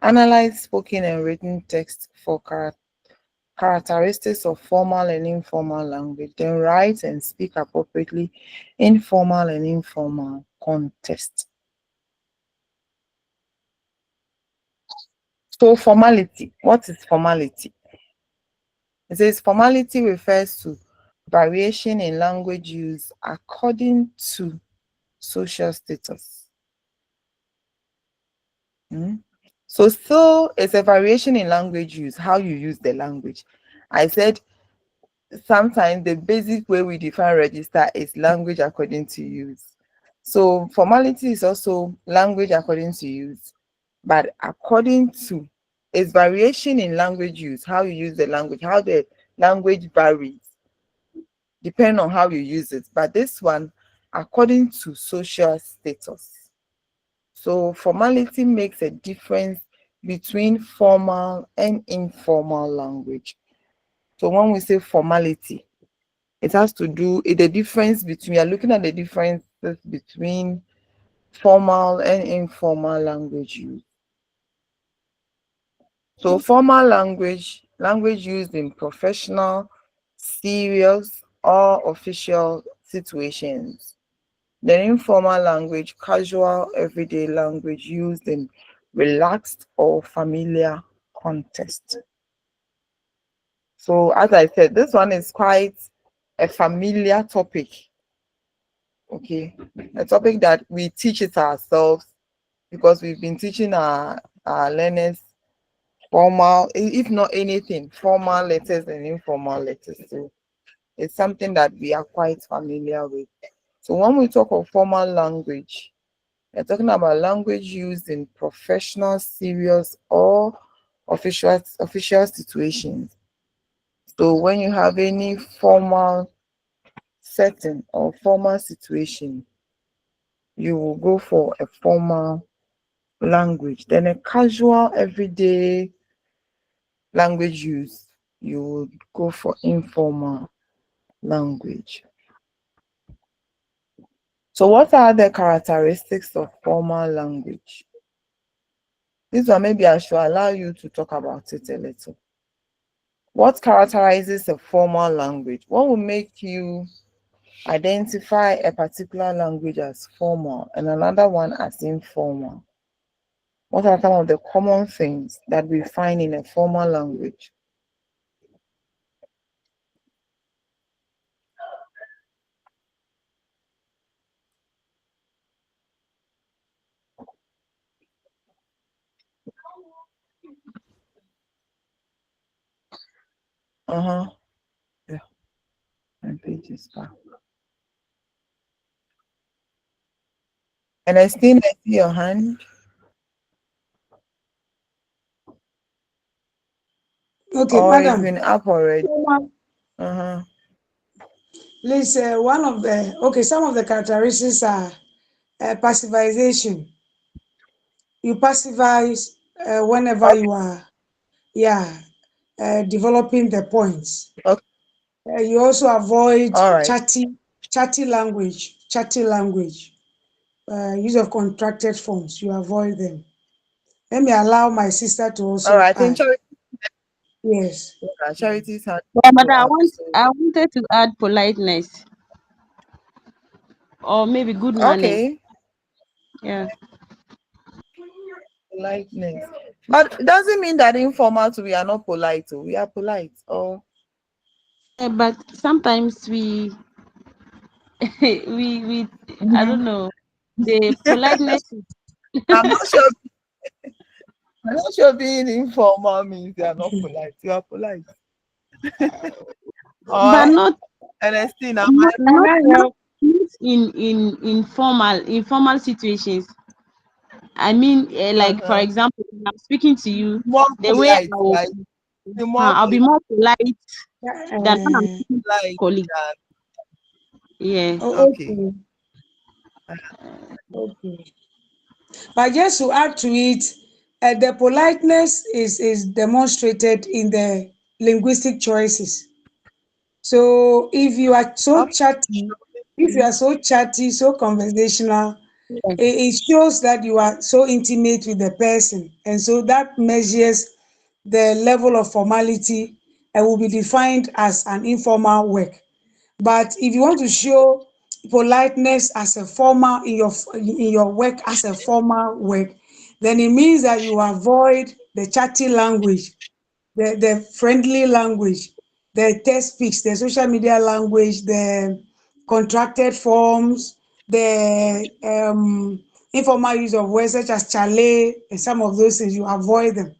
A: analyze spoken and written text for characteristics of formal and informal language, then write and speak appropriately in formal and informal context. So formality, what is formality? It says formality refers to variation in language use according to social status. So still it's a variation in language use, how you use the language. I said sometimes the basic way we define register is language according to use. So formality is also language according to use, but according to is variation in language use, how you use the language, how the language varies, depending on how you use it. But this one, according to social status. So formality makes a difference between formal and informal language. So when we say formality, it has to do with the difference between, we are looking at the differences between formal and informal language use. So formal language, language used in professional, serious, or official situations. Then informal language, casual, everyday language used in relaxed or familiar context. So as I said, this one is quite a familiar topic. Okay, a topic that we teach it ourselves because we've been teaching our learners formal, if not anything, formal letters and informal letters. So it's something that we are quite familiar with. So when we talk of formal language, we're talking about language used in professional, serious, or official situations. So when you have any formal setting or formal situation, you will go for a formal language. Then a casual, everyday language use, you would go for informal language. So what are the characteristics of formal language? This one, maybe I should allow you to talk about it a little. What characterizes a formal language? What will make you identify a particular language as formal and another one as informal? What are some of the common things that we find in a formal language? Uh-huh. Yeah, my page is back. And I still see your hand,
G: Okay,
A: or it's
G: madam.
A: been up already.
G: Formal,
A: Uh-huh.
G: please, one of the, okay, some of the characteristics are passivization. You passivize whenever
A: Okay.
G: you are, yeah, developing the points.
A: Okay.
G: You also avoid
A: All right.
G: chatty language, use of contracted forms. You avoid them. Let me allow my sister to
A: All
G: also
A: right. I think
G: add. Yes.
A: Charity's hand
F: But
A: go up. So
F: I wanted to add politeness or maybe good manners.
A: okay,
F: Yeah.
A: politeness. But it doesn't mean that informal too, we are not polite. Oh, we are polite. Oh,
F: But sometimes we we I
A: mhm.
F: don't know, the politeness.
A: I'm not sure. I'm not sure being informal means you are not polite. You are polite.
F: but
A: Or
F: not
A: Ernestine, am
F: not
A: I?
C: Can
F: not,
C: I
F: not
C: help?
F: in informal situations. I mean, like for
A: Uh-huh.
F: example, when I'm speaking to you,
A: More
F: the way
A: polite,
F: I'll,
A: right? Be more
F: I'll be more polite than when I'm
C: Uh,
F: speaking to my
A: polite
F: colleague.
A: than
F: Yeah.
A: okay.
C: okay, okay. But just to add to it, the politeness is demonstrated in the linguistic choices. So if you are so
A: Of
C: chatty, if you are so chatty, so conversational,
F: Yeah.
C: it shows that you are so intimate with the person. And so that measures the level of formality and will be defined as an informal work. But if you want to show politeness as a formal in your work as a formal work, then it means that you avoid the chatty language, the friendly language, the text speaks, the social media language, the contracted forms, the informal use of words such as chale, and some of those things, you avoid them.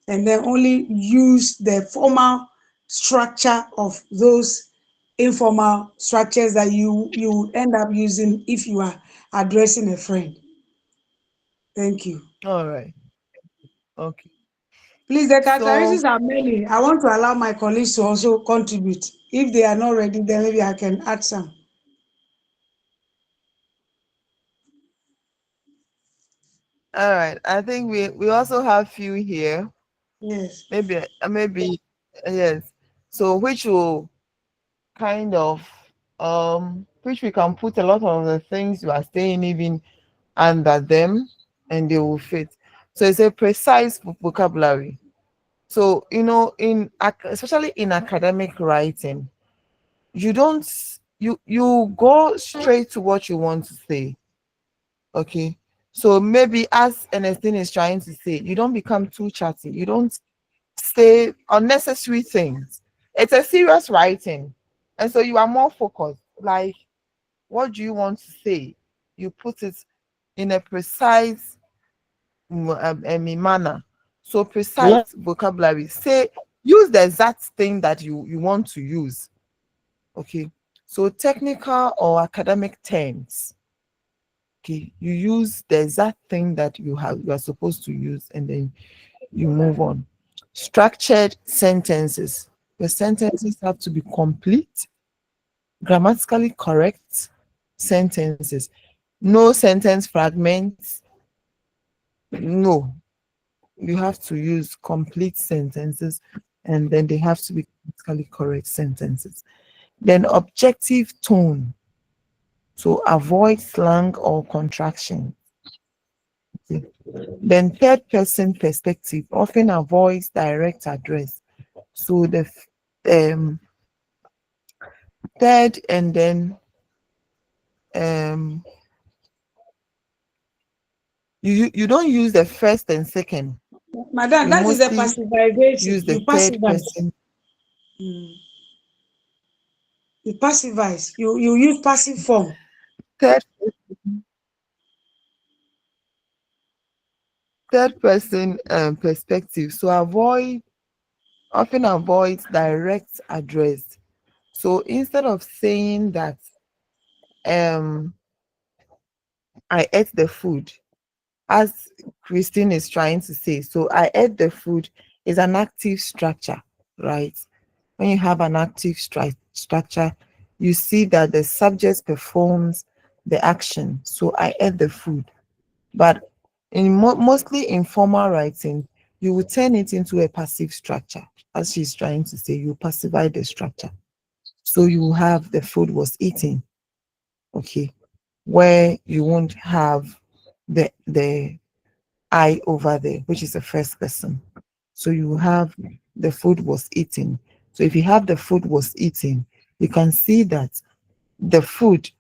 C: And then only use the formal structure of those informal structures that you would end up using if you are addressing a friend. Thank you.
A: all right. Okay.
C: Please, the
A: So
C: characteristics are many. I want to allow my colleagues to also contribute. If they are not ready, then maybe I can add some.
A: all right. I think we also have few here.
C: Yes.
A: Maybe yes. So which will kind of which we can put a lot of the things you are saying even under them and they will fit. So it's a precise vocabulary. So especially in academic writing, you don't you go straight to what you want to say. Okay. So maybe as Ernestine is trying to say, you don't become too chatty. You don't say unnecessary things. It's a serious writing. And so you are more focused. Like, what do you want to say? You put it in a precise manner. So
F: Yeah.
A: precise vocabulary. Say, use the exact thing that you want to use. Okay. So technical or academic terms. Okay. You use the exact thing that you are supposed to use, and then you move on. Structured sentences. The sentences have to be complete, grammatically correct sentences. No sentence fragments. No, you have to use complete sentences, and then they have to be grammatically correct sentences. Then objective tone, to avoid slang or contraction. Okay. Then third person perspective often avoids direct address. So the um, third and then um, you don't use the first and second.
C: Madam,
A: You
C: that is the
A: mostly
C: passivization.
A: use the
C: You
A: third
C: passivize.
A: person.
C: Mm. You passivize. You use passive form.
A: Third third person perspective. So often avoid direct address. So instead of saying that um I ate the food, as Christine is trying to say, so I ate the food is an active structure, right? When you have an active structure, you see that the subject performs the action. So I ate the food. But in mostly informal writing, you will turn it into a passive structure. As she's trying to say, you pacify the structure. So you will have the food was eaten, okay, where you won't have the I over there, which is the first person. So you have the food was eaten. So if you have the food was eaten, you can see that the food,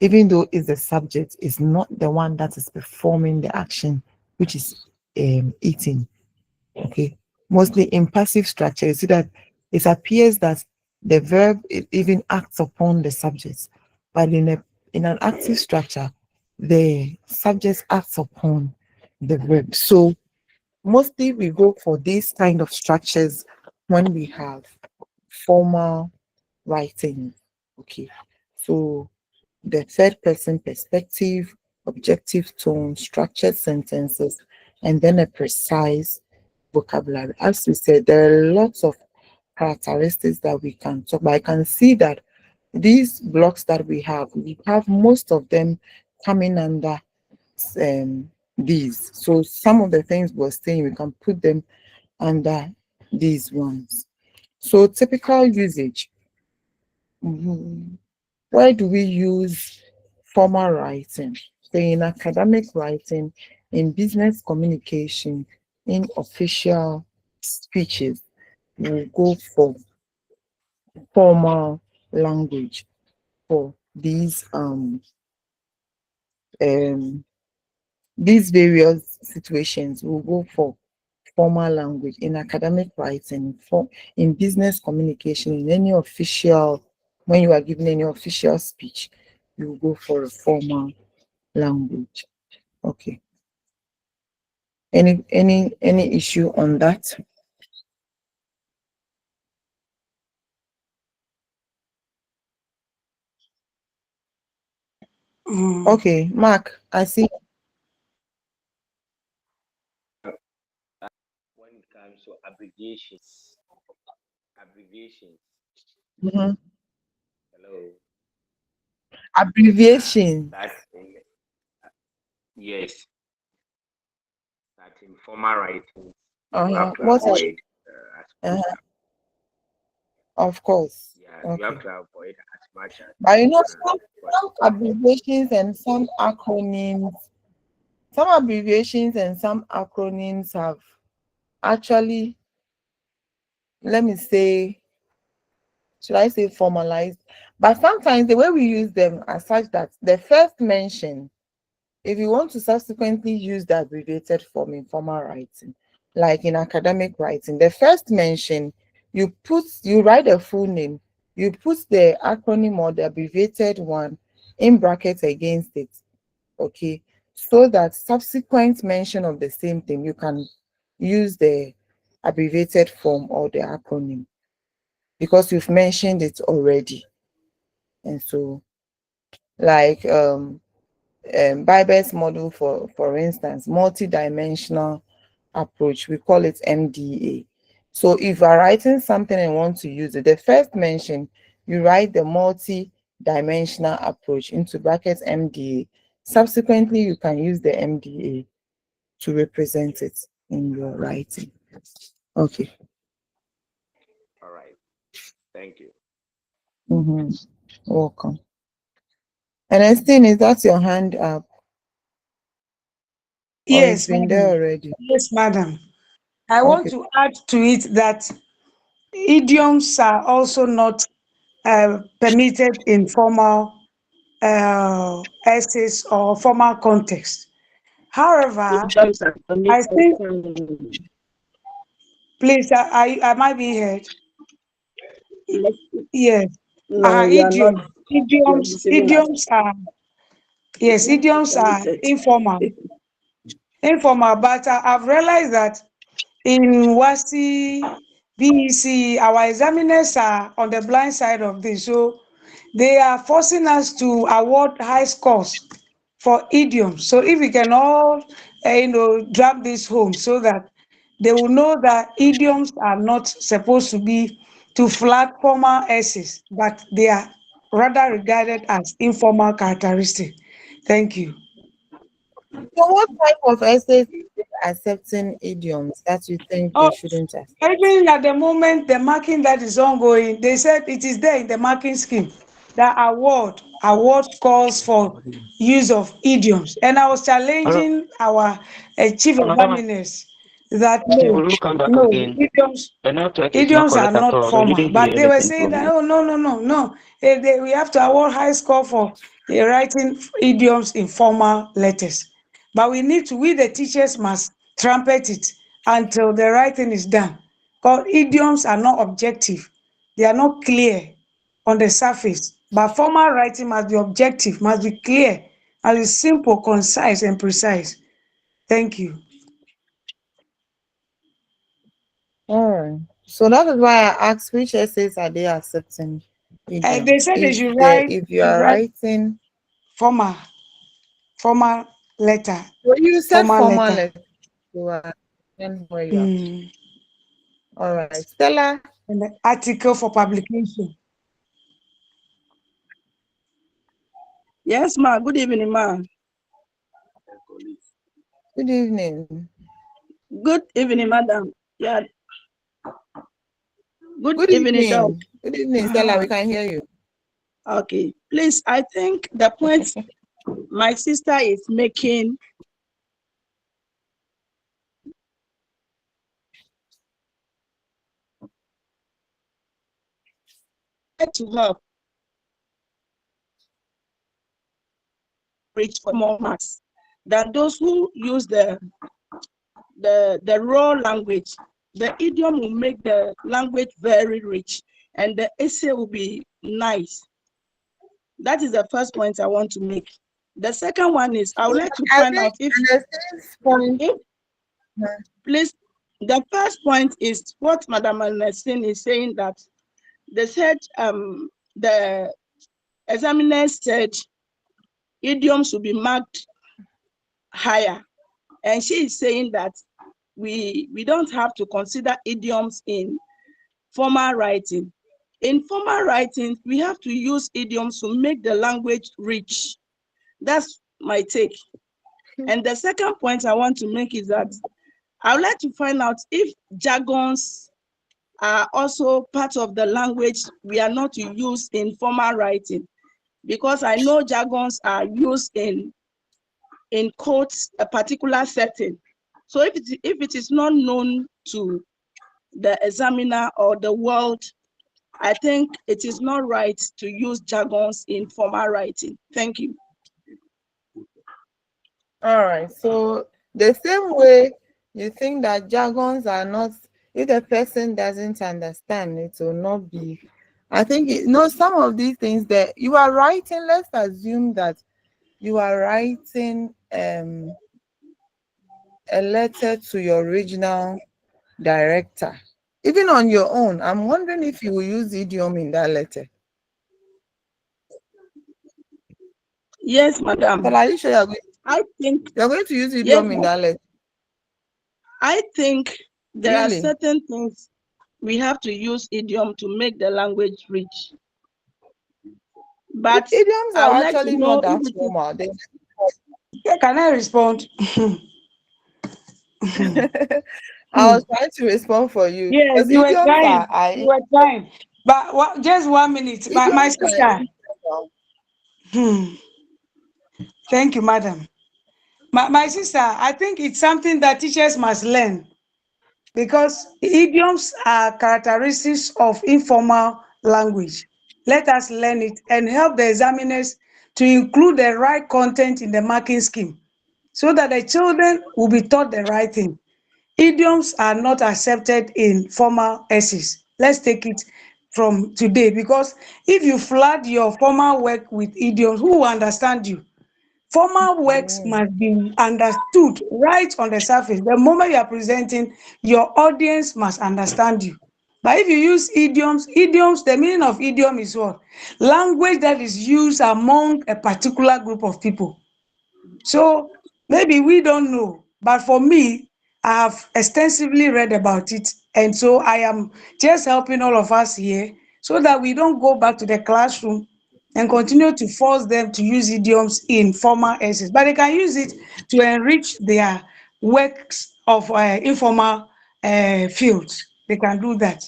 A: even though it's the subject, is not the one that is performing the action, which is eating. Okay. Mostly in passive structure, you see that it appears that the verb even acts upon the subject, but in an active structure, the subject acts upon the verb. So mostly we go for these kind of structures when we have formal writing. Okay. So the third person perspective, objective tone, structured sentences, and then a precise vocabulary. As we said, there are lots of characteristics that we can talk about. I can see that these blocks that we have most of them coming under these. So some of the things we're saying, we can put them under these ones. So typical usage. Where do we use formal writing? So in academic writing, in business communication, in official speeches, we go for formal language for um these various situations. We'll go for formal language in academic writing, for in business communication, in any official, when you are giving any official speech, you go for a formal language. Okay. Any issue on that? Okay, Mark, I see.
E: When it comes to abbreviations.
A: Mhm.
E: Hello.
A: Abbreviation.
E: That yes, that in formal writing you have to
A: What are
E: avoid as much
A: uh, of course.
E: yeah, you have
A: Okay.
E: to avoid as much as
A: But
E: but
A: some abbreviations and some acronyms, some acronyms have actually, let me say, should I say formalized? But sometimes the way we use them are such that the first mention, if you want to subsequently use the abbreviated form in formal writing, like in academic writing, the first mention, you write a full name, you put the acronym or the abbreviated one in brackets against it, okay, so that subsequent mention of the same thing, you can use the abbreviated form or the acronym because you've mentioned it already. And so, like Bibel's model, for instance, multi-dimensional approach, we call it MDA. So if you're writing something and want to use it, the first mention, you write the multi-dimensional approach into brackets MDA. Subsequently, you can use the MDA to represent it in your writing. Okay.
E: all right. Thank you.
A: Mm-hmm. Welcome. Ernestine, is that your hand up or it's
G: Yes,
A: been there
G: madam.
A: already?
G: Yes, madam. I want
A: Okay.
G: to add to it that idioms are also not permitted in formal essays or formal context. However,
B: Idioms are
G: I think,
B: permitted.
G: please, am I being heard? Yes.
B: No, you are not.
G: Idioms.
B: You are dissimilar.
G: Idioms are, yes,
B: Idioms are
G: idioms are
B: permitted.
G: informal. Informal, but I've realized that in WASI, BEC, our examiners are on the blind side of this. So they are forcing us to award high scores for idioms. So if we can all, drag this home so that they will know that idioms are not supposed to be to flag formal essays, but they are rather regarded as informal characteristics. Thank you.
A: So what type of essays accepting idioms that you think they
G: Oh,
A: shouldn't accept?
G: even at the moment, the marking that is ongoing, they said it is there in the marking scheme. The award calls for use of idioms. And I was
B: Uh,
G: challenging our chief
B: Madam,
G: examiners that
B: will you come back
G: no,
B: again? The network is not
G: idioms are
B: correct at
G: not
B: all. We
G: formal.
B: didn't hear
G: But they were
B: anything
G: saying
B: from
G: that,
B: you.
G: oh, no, no, no, no. We have to award high score for writing idioms in formal letters. But we the teachers must trumpet it until the writing is done. Because idioms are not objective. They are not clear on the surface. But formal writing must be objective, must be clear as it's simple, concise, and precise. Thank you.
A: All right. So that is why I asked which essays are they accepting
G: They
A: idioms.
G: said they
A: If you are
G: write
A: writing,
G: formal, formal letter,
A: well, you said
G: formal
A: formal
G: letter.
A: letter. You are and where you are.
G: Mm.
A: All right. Stella,
G: And the article for publication.
H: Yes, ma. Good evening, ma.
A: good evening.
H: Good evening, madam. Yeah. Good
A: Good
H: evening, doc.
A: evening. Good evening, Stella.
H: Uh-huh.
A: We can hear you.
H: Okay. Please, I think the point my sister is making to help reach for more marks than those who use the raw language. The idiom will make the language very rich, and the essay will be nice. That is the first point I want to make. The second one is I would like to
A: I
H: find
A: think
H: out if,
A: the sixth point.
H: if please, the first point is what Madam Ernestine is saying, that they said the examiners said idioms should be marked higher. And she is saying that we don't have to consider idioms in formal writing. In formal writing, we have to use idioms to make the language rich. That's my take. And the second point I want to make is that I would like to find out if jargons are also part of the language we are not to use in formal writing, because I know jargons are used in quotes a particular setting. So if it is not known to the examiner or the world, I think it is not right to use jargons in formal writing. Thank you.
A: All right. So the same way you think that jargons are not, if the person doesn't understand, it will not be. I think some of these things that you are writing. Let's assume that you are writing a letter to your original director, even on your own. I'm wondering if you will use idiom in that letter.
H: Yes, madam.
A: So are you sure
H: I think
A: you're going to use
H: yes,
A: idiom in that letter?
H: I think there are
A: Really?
H: certain things we have to use idiom to make the language rich. But
A: Idioms
H: I would
A: are
H: like to
A: actually
H: know
A: not
H: if
A: that
H: it is,
A: formal.
G: Can I respond?
A: I was trying to respond for you
G: Yes,
A: because
G: you were
A: idioms
G: trying.
A: are
G: You were trying. But just 1 minute. My
A: idioms are
G: sister.
A: informal.
G: Hmm. Thank you, madam. My sister, I think it's something that teachers must learn because idioms are characteristics of informal language. Let us learn it and help the examiners to include the right content in the marking scheme so that the children will be taught the right thing. Idioms are not accepted in formal essays. Let's take it from today because if you flood your formal work with idioms, who will understand you? Formal works
A: Mm.
G: must be understood right on the surface. The moment you are presenting, your audience must understand you. But if you use idioms, the meaning of idiom is what? Language that is used among a particular group of people. So maybe we don't know, but for me, I have extensively read about it. And so I am just helping all of us here so that we don't go back to the classroom and continue to force them to use idioms in formal essays. But they can use it to enrich their works of informal fields. They can do that.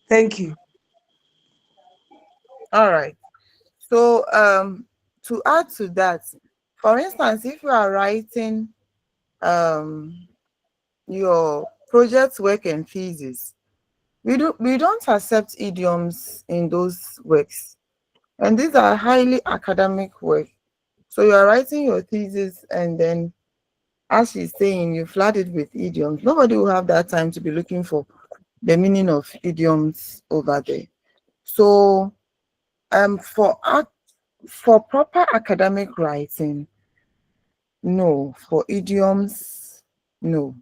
G: Thank you.
A: All right. So to add to that, for instance, if you are writing um your project work and thesis, we don't accept idioms in those works. And these are highly academic work. So you are writing your thesis and then, as she's saying, you flood it with idioms. Nobody will have that time to be looking for the meaning of idioms over there. So for proper academic writing, No. For idioms, no.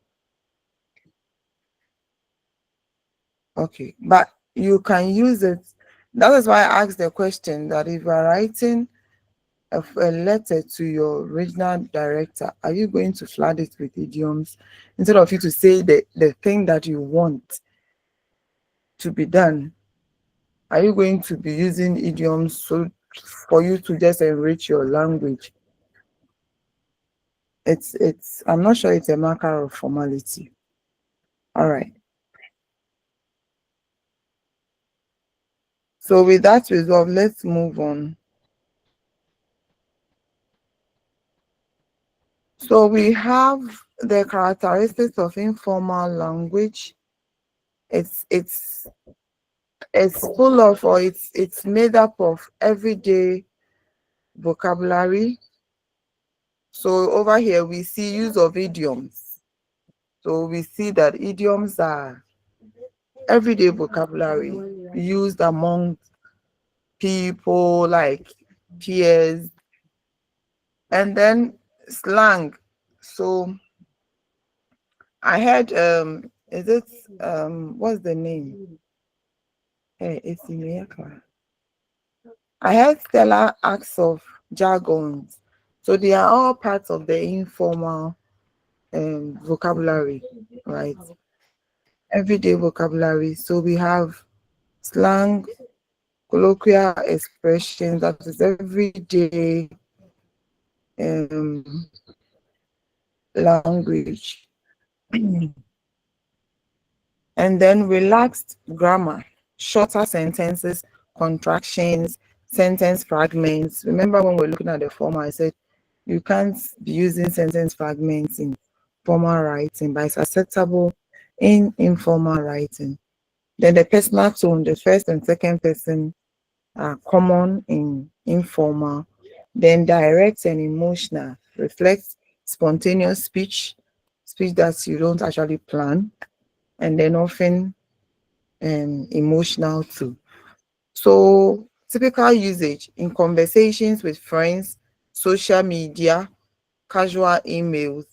A: Okay, but you can use it. That is why I asked the question that if you are writing a letter to your regional director, are you going to flood it with idioms instead of you to say the thing that you want to be done? Are you going to be using idioms so for you to just enrich your language? It's I'm not sure it's a matter of formality. All right. So with that resolve, let's move on. So we have the characteristics of informal language. It's full of, or it's made up of everyday vocabulary. So over here we see use of idioms. So we see that idioms are everyday vocabulary used among people like peers, and then slang. So I heard is it what's the name? Hey, it's Imeaka. I heard stellar acts of jargons. So they are all parts of the informal vocabulary, right? Everyday vocabulary. So we have slang, colloquial expressions, that is everyday language. And then relaxed grammar, shorter sentences, contractions, sentence fragments. Remember when we're looking at the formal, I said you can't be using sentence fragments in formal writing, but it's acceptable in informal writing. Then the personal tone, the first and second person are common in informal. Then direct and emotional reflects spontaneous speech, speech that you don't actually plan, and then often emotional too. So typical usage in conversations with friends, social media, casual emails.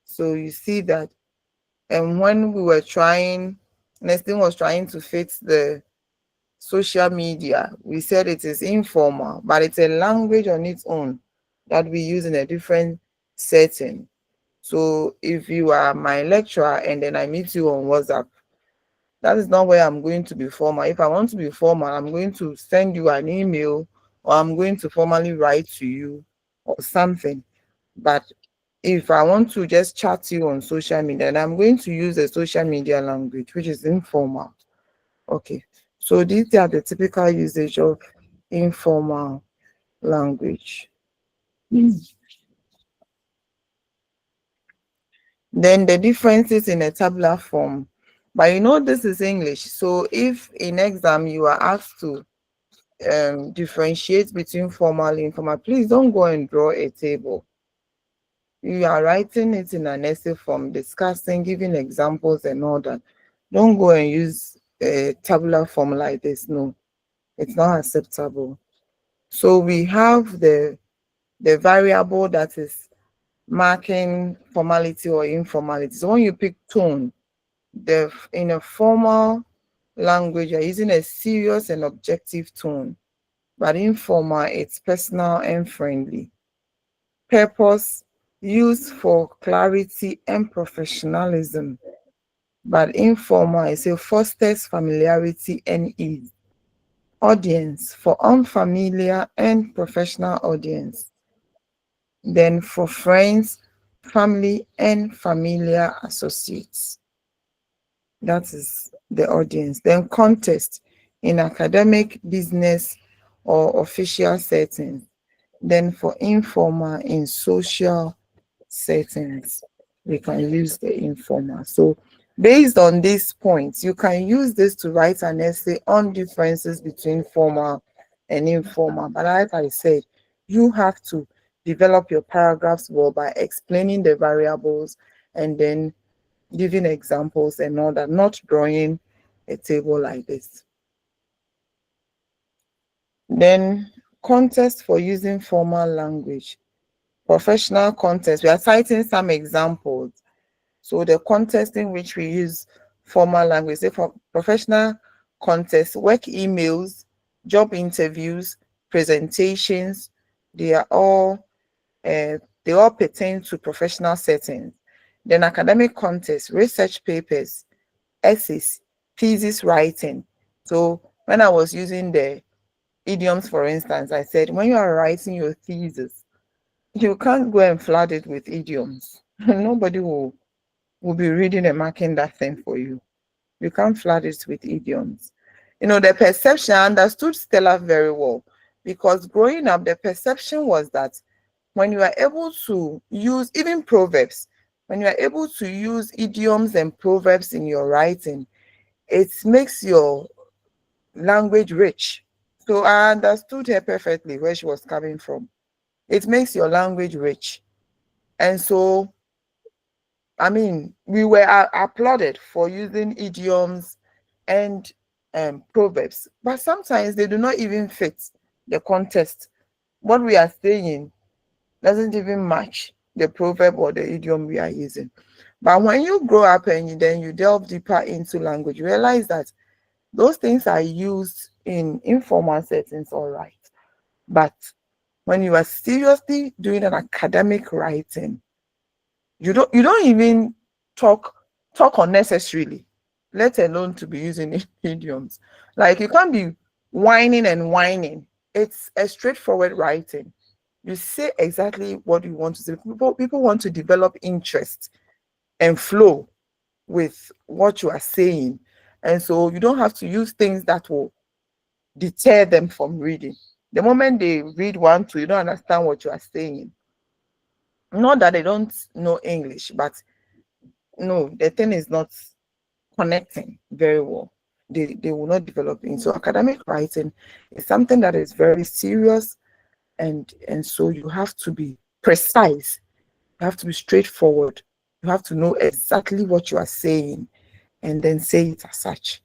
A: So you see that when we were trying, Nestle was trying to fix the social media, we said it is informal, but it's a language on its own that we use in a different setting. So if you are my lecturer and then I meet you on WhatsApp, that is not where I'm going to be formal. If I want to be formal, I'm going to send you an email or I'm going to formally write to you or something. But if I want to just chat you on social media, then I'm going to use a social media language, which is informal. Okay. So these are the typical usage of informal language. Then the differences in a tabular form. But you know this is English. So if in exam you are asked to differentiate between formal and informal, please don't go and draw a table. You are writing it in an essay form, discussing, giving examples and all that. Don't go and use a tabular form like this. No, it's not acceptable. So we have the variable that is marking formality or informality. So when you pick tone, in a formal language, you're using a serious and objective tone, but informal, it's personal and friendly. Purpose, used for clarity and professionalism, but informal is a fosters familiarity and ease. Audience, for unfamiliar and professional audience. Then for friends, family, and familiar associates. That is the audience. Then context in academic, business, or official settings. Then for informal in social settings, we can use the informal. So based on these points, you can use this to write an essay on differences between formal and informal. But like I said, you have to develop your paragraphs well by explaining the variables and then giving examples and all that, not drawing a table like this. Then context for using formal language. professional context. We are citing some examples. So the context in which we use formal language, say for professional context, work emails, job interviews, presentations, they are all they all pertain to professional settings. Then academic context, research papers, essays, thesis writing. So when I was using the idioms, for instance, I said when you are writing your thesis, you can't go and flood it with idioms. Nobody will be reading and marking that thing for you. You can't flood it with idioms. The perception, I understood Stella very well, because growing up, the perception was that when you are able to use even proverbs, when you are able to use idioms and proverbs in your writing, it makes your language rich. So I understood her perfectly where she was coming from. It makes your language rich. And so, I mean, we were applauded for using idioms and proverbs, but sometimes they do not even fit the context. What we are saying doesn't even match the proverb or the idiom we are using. But when you grow up and then you delve deeper into language, you realize that those things are used in informal settings, all right. But when you are seriously doing an academic writing, you don't even talk unnecessarily, let alone to be using idioms. Like you can't be whining and whining. It's a straightforward writing. You say exactly what you want to say. People want to develop interest and flow with what you are saying. And so you don't have to use things that will deter them from reading. The moment they read one, two, you don't understand what you are saying. Not that they don't know English, but no, the thing is not connecting very well. They will not develop in. So academic writing is something that is very serious, and so you have to be precise, you have to be straightforward, you have to know exactly what you are saying and then say it as such.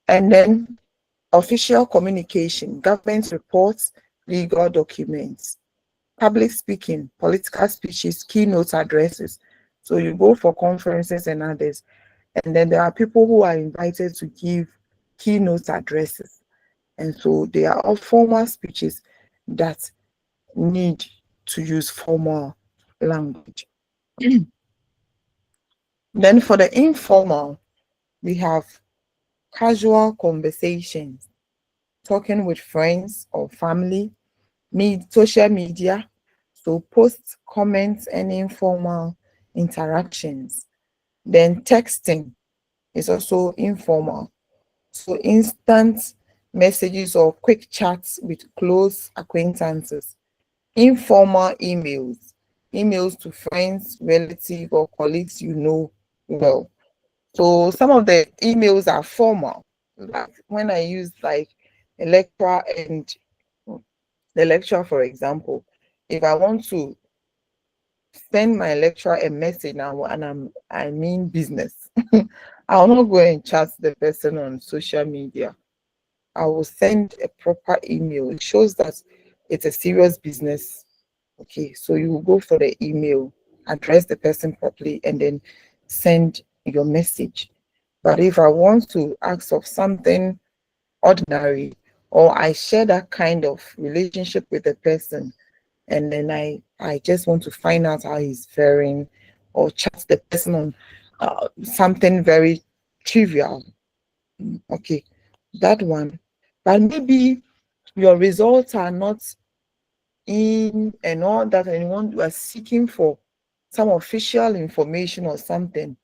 A: And then official communication, government reports, legal documents, public speaking, political speeches, keynote addresses. So you go for conferences and others, and then there are people who are invited to give keynote addresses. And so they are all formal speeches that need to use formal language. Then for the informal, we have casual conversations, talking with friends or family, social media, so posts, comments, and informal interactions. Then texting is also informal. So instant messages or quick chats with close acquaintances. Informal emails, emails to friends, relatives, or colleagues you know well. So some of the emails are formal. Like when I use like a lecturer and the lecturer, for example, if I want to send my lecturer a message now and I mean business, I'll not go and chat the person on social media. I will send a proper email. It shows that it's a serious business. Okay, so you will go for the email, address the person properly, and then send your message. But if I want to ask of something ordinary, or I share that kind of relationship with the person, and then I just want to find out how he's faring, or chat the person on something very trivial. Okay, that one. But maybe your results are not in and all that, and you are seeking for some official information or something.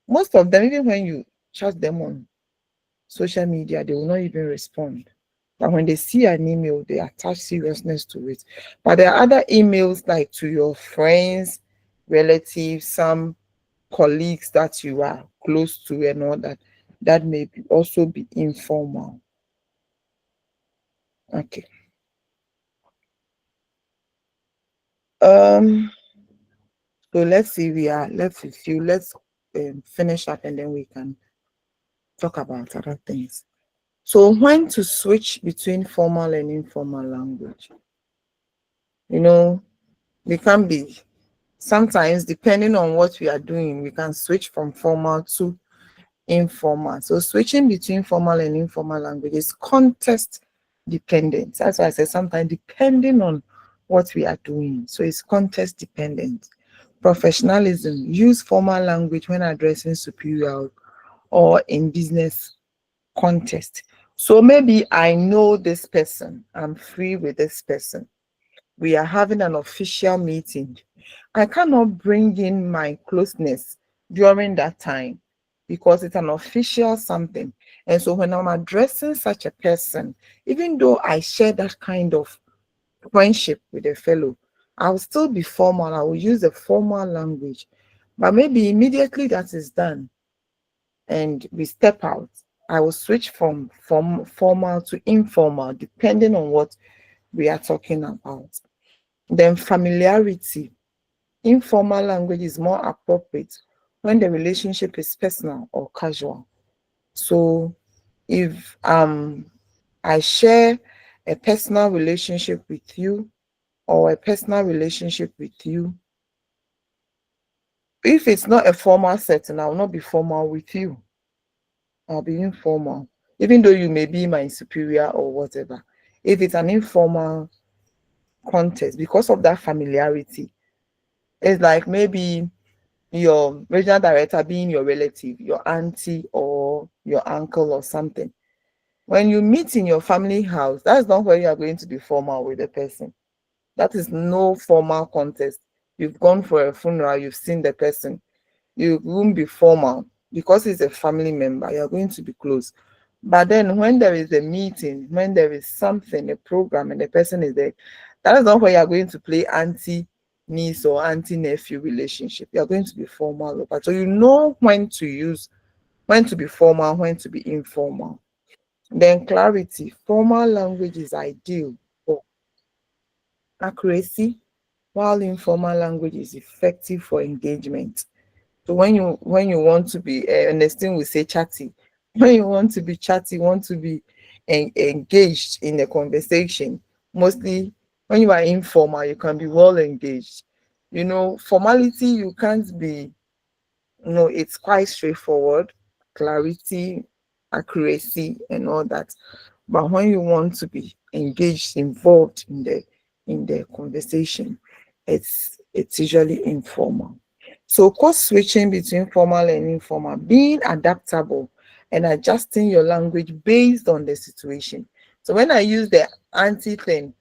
A: Most of them, even when you chat them on social media, they will not even respond. But when they see an email, they attach seriousness to it. But there are other emails like to your friends, relatives, some colleagues that you are close to and all that, that may also be informal. Okay. So let's see, we are left with you. Let's finish up and then we can talk about other things. So when to switch between formal and informal language? You know, We can be, sometimes depending on what we are doing, we can switch from formal to informal. So switching between formal and informal language is context dependent. That's why I said sometimes depending on what we are doing. So it's context dependent. Professionalism, use formal language when addressing superior or in business context. So maybe I know this person, I'm free with this person. We are having an official meeting. I cannot bring in my closeness during that time because it's an official something. And so when I'm addressing such a person, even though I share that kind of friendship with a fellow, I'll still be formal. I will use the formal language. But maybe immediately that is done and we step out, I will switch from formal to informal, depending on what we are talking about. Then familiarity. Informal language is more appropriate when the relationship is personal or casual. So if I share a personal relationship with you or a personal relationship with you, if it's not a formal setting, I will not be formal with you. I'll be informal, even though you may be my superior or whatever. If it's an informal context, because of that familiarity, it's like maybe your regional director being your relative, your auntie or your uncle or something. When you meet in your family house, that's not where you are going to be formal with the person. That is no formal context. You've gone for a funeral, you've seen the person. You won't be formal because he's a family member. You're going to be close. But then when there is a meeting, when there is something, a program, and the person is there, that is not where you're going to play auntie niece or auntie nephew relationship. You're going to be formal. But so you know when to use, when to be formal, when to be informal. Then clarity. Formal language is ideal for accuracy, while informal language is effective for engagement. So when you want to be, Ernestine will say chatty. When you want to be chatty, want to be engaged in the conversation, mostly when you are informal, you can be well engaged. Formality, you can't be, it's quite straightforward, clarity, accuracy, and all that. But when you want to be engaged, involved in the conversation, it's usually informal. So code switching between formal and informal, being adaptable and adjusting your language based on the situation. So when I use the anti thing,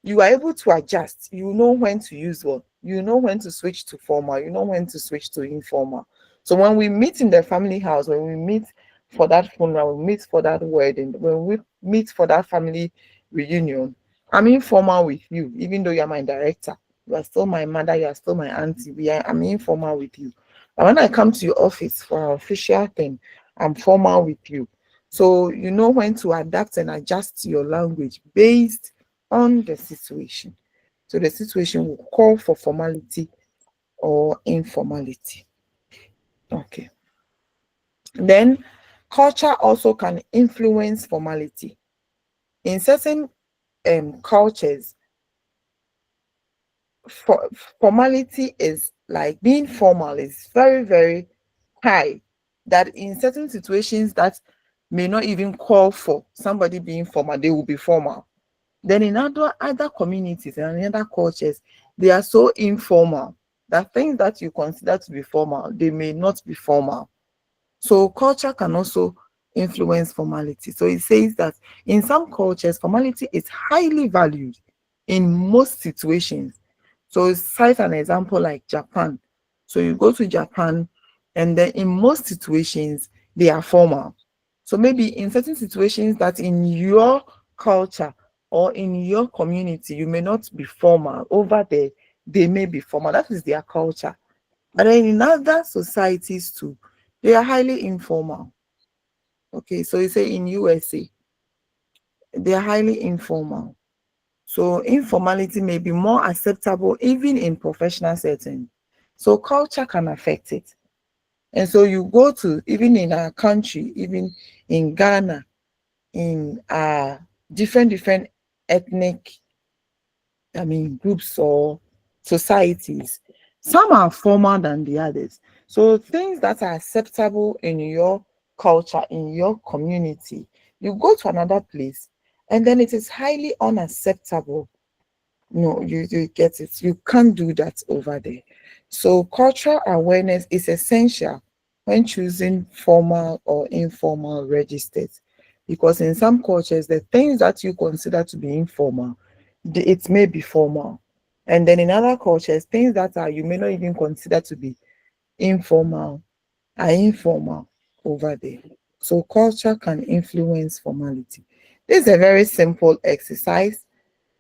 A: you are able to adjust. You know when to use what. You know when to switch to formal. You know when to switch to informal. So when we meet in the family house, when we meet for that funeral, we meet for that wedding, when we meet for that family reunion, I'm informal with you, even though you're my director. You are still my mother, you are still my auntie. I'm informal with you. But when I come to your office for an official thing, I'm formal with you. So you know when to adapt and adjust your language based on the situation. So the situation will call for formality or informality. Okay. Then culture also can influence formality. In certain cultures, for, formality is like being formal is very, very high. That in certain situations that may not even call for somebody being formal, they will be formal. Then in other communities and in other cultures, they are so informal that things that you consider to be formal, they may not be formal. So culture can also influence formality. So it says that in some cultures, formality is highly valued in most situations. So cite an example like Japan. So you go to Japan, and then in most situations, they are formal. So maybe in certain situations that in your culture or in your community, you may not be formal. Over there, they may be formal. That is their culture. But then in other societies too, they are highly informal. Okay, so you say in USA, they are highly informal. So informality may be more acceptable even in professional settings. So culture can affect it. And so you go to, even in our country, even in Ghana, in different ethnic, groups or societies. Some are formal than the others. So things that are acceptable in your culture, in your community, you go to another place and then it is highly unacceptable. No, you get it. You can't do that over there. So cultural awareness is essential when choosing formal or informal registers. Because in some cultures, the things that you consider to be informal, it may be formal. And then in other cultures, things that are you may not even consider to be informal are informal over there. So culture can influence formality. This is a very simple exercise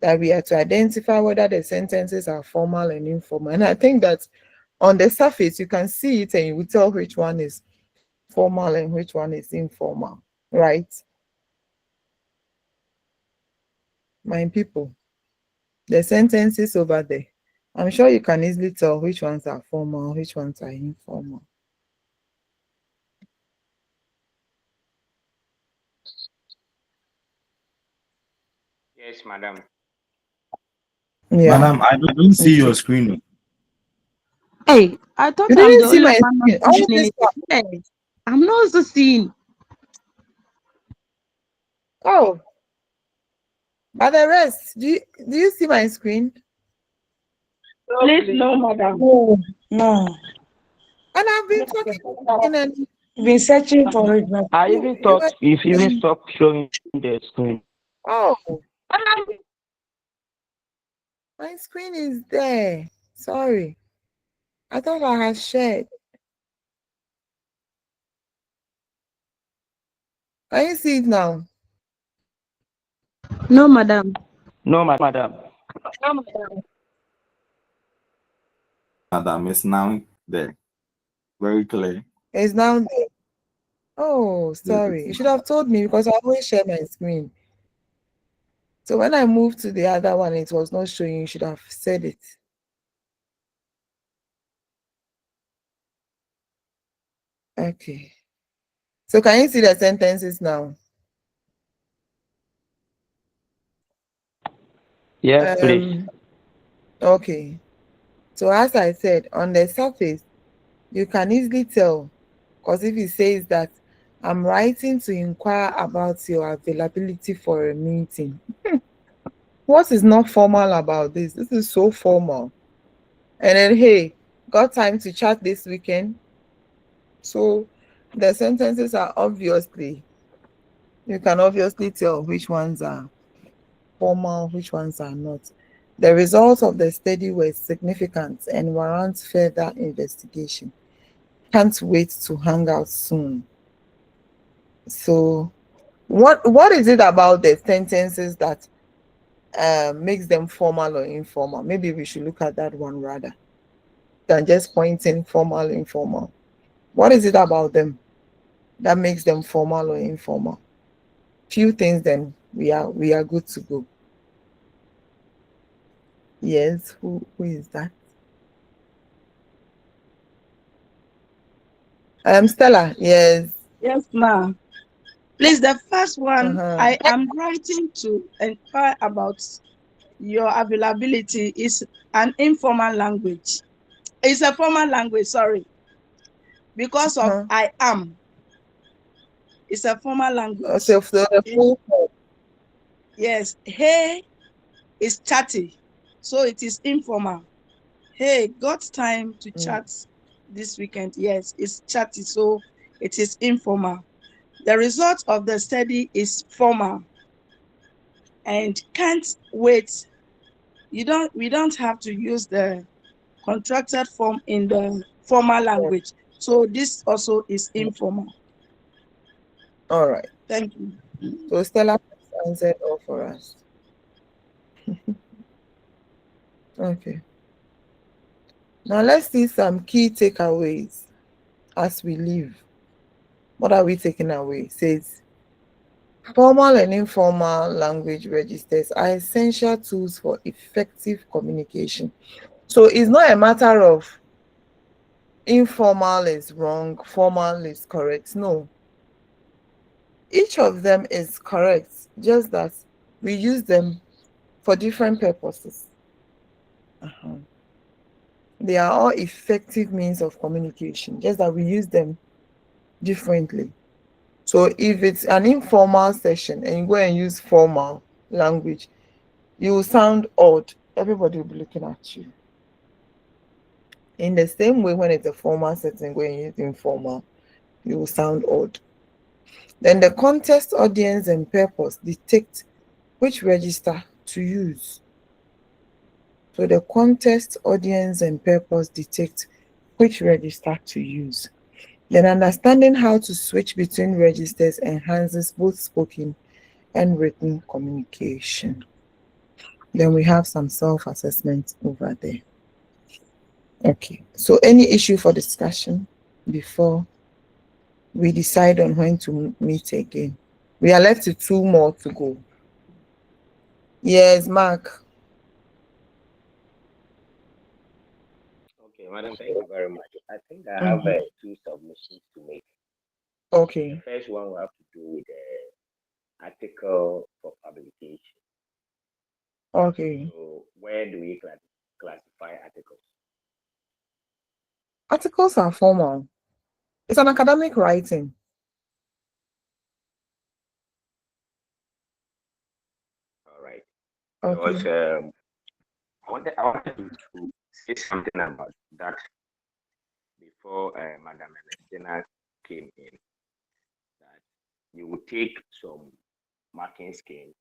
A: that we are to identify whether the sentences are formal and informal. And I think that on the surface, you can see it and you will tell which one is formal and which one is informal, right? My people, the sentences over there, I'm sure you can easily tell which ones are formal, which ones are informal.
E: Yes, madam.
A: Yeah.
I: Madam, I don't see your screen.
F: Hey, I thought
A: You
F: I'm
A: didn't
F: the
A: see
F: only
A: my
F: one not
A: screen. All
F: seeing
A: this
F: anything. Hey, I'm not also seeing.
A: oh, but the rest, do you see my screen?
H: Please, no, madam.
G: No, no.
A: And I've been talking and
G: We've been searching for it, but
J: I
A: you
J: even
A: you
J: thought
A: were
J: if you even
A: saying,
J: stop showing the screen.
A: oh, my screen is there. Sorry. I thought I had shared. Can you see it now?
F: No, madam.
J: No, madam.
I: Madam, it's now there. Very clear.
A: It's now there. Oh,
I: Yes,
A: sorry. You should
I: madam.
A: have told me because I always share my screen. So when I moved to the other one, it was not showing. You should have said it. Okay. So can you see the sentences now?
J: Yes, please.
A: Um, okay. So as I said, on the surface, you can easily tell because if it says that I'm writing to inquire about your availability for a meeting. What is not formal about this? This is so formal. And then, hey, got time to chat this weekend? So the sentences are obviously, you can obviously tell which ones are formal, which ones are not. The results of the study were significant and warrant further investigation. Can't wait to hang out soon. So what is it about the sentences that makes them formal or informal? Maybe we should look at that one rather than just pointing formal, informal. What is it about them that makes them formal or informal? Few things, then we are good to go. Yes, who is that? Stella. Yes.
H: Yes, ma'am. Please, the first one,
A: Uh-huh.
H: I am writing to inquire about your availability is an informal language. It's a formal language, sorry, because of
A: Uh-huh.
H: I am. It's a formal language.
A: So the full form.
H: Yes, hey is chatty, so it is informal. Hey, got time to
A: Mm,
H: chat this weekend? Yes, it's chatty, so it is informal. The result of the study is formal and can't wait. We don't have to use the contracted form in the formal
A: yeah.
H: language. So this also is
A: Mm.
H: informal.
A: All right.
H: Thank you.
A: So Stella has answered all for us. Okay. Now let's see some key takeaways as we leave. What are we taking away? It says formal and informal language registers are essential tools for effective communication. So it's not a matter of informal is wrong, formal is correct. No, each of them is correct, just that we use them for different purposes. Uh-huh. They are all effective means of communication, just that we use them differently. So if it's an informal session and you go and use formal language, you will sound odd. Everybody will be looking at you. In the same way, when it's a formal setting, go and use informal, you will sound odd. Then the context, audience, and purpose dictate which register to use. So the context, audience, and purpose dictate which register to use. Then understanding how to switch between registers enhances both spoken and written communication. Then we have some self-assessment over there. Okay, so any issue for discussion before we decide on when to meet again? We are left with 2 more to go. Yes, Mark.
E: Okay, madam, thank you very much. I think I have 2 submissions to make.
A: Okay.
E: The first one will have to do with the article for publication.
A: Okay.
E: So where do we classify articles?
A: Articles are formal. It's an academic writing.
E: All right.
A: Okay.
E: Because I wanted to say something about that before Madam Ernestina came in. That you would take some marking schemes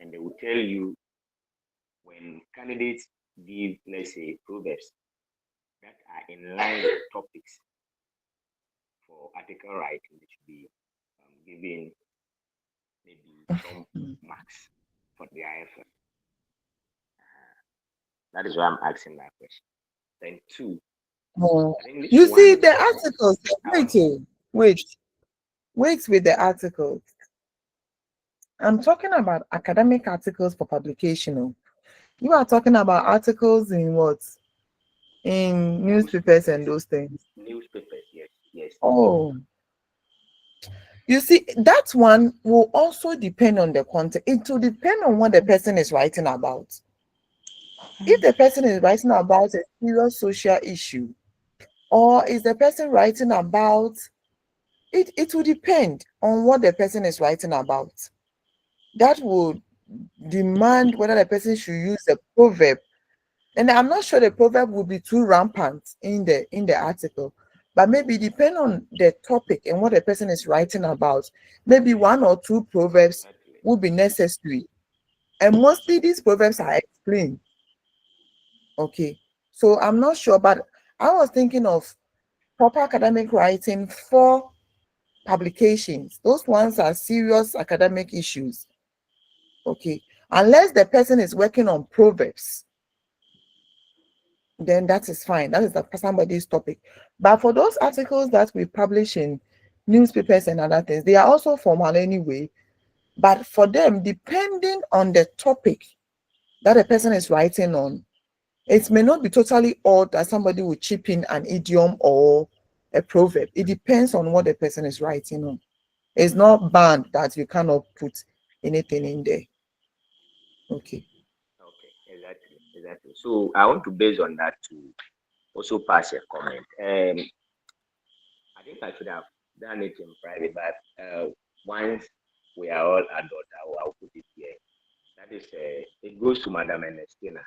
E: and they will tell you when candidates give, let's say, proverbs that are in line with topics for article writing, they should be given maybe some marks for their effort. That is why I'm asking that question. Then 2,
A: Oh.
E: I think this
A: You see
E: one.
A: the articles. Wait with the articles. I'm talking about academic articles for publication. Oh. You are talking about articles in what? In newspapers and those things.
E: Newspapers, yes, yes.
A: Oh, you see, that one will also depend on the content. It will depend on what the person is writing about. If the person is writing about a serious social issue, or is the person writing about it, it will depend on what the person is writing about. That would demand whether the person should use a proverb. And I'm not sure the proverb would be too rampant in the article, but maybe depend on the topic and what the person is writing about. Maybe 1 or 2 proverbs would be necessary. And mostly these proverbs are explained. Okay. So I'm not sure, but I was thinking of proper academic writing for publications. Those ones are serious academic issues. Okay. Unless the person is working on proverbs, then that is fine. That is somebody's topic. But for those articles that we publish in newspapers and other things, they are also formal anyway. But for them, depending on the topic that a person is writing on, it may not be totally odd that somebody will chip in an idiom or a proverb. It depends on what the person is writing on. It's not banned that you cannot put anything in there. Okay.
E: Okay, exactly. So I want to base on that to also pass a comment. I think I should have done it in private, but once we are all adults, I'll put it here. That is, it goes to Madam Ernestina.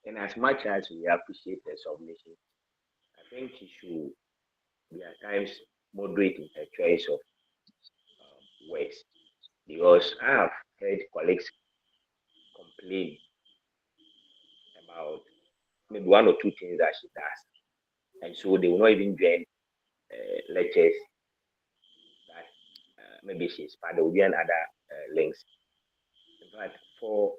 E: And as much as we appreciate the submission, I think she should be at times moderate in her choice of words, because I have heard colleagues complain about maybe 1 or 2 things that she does, and so they will not even join lectures that maybe she's part. There will be another links. In fact, for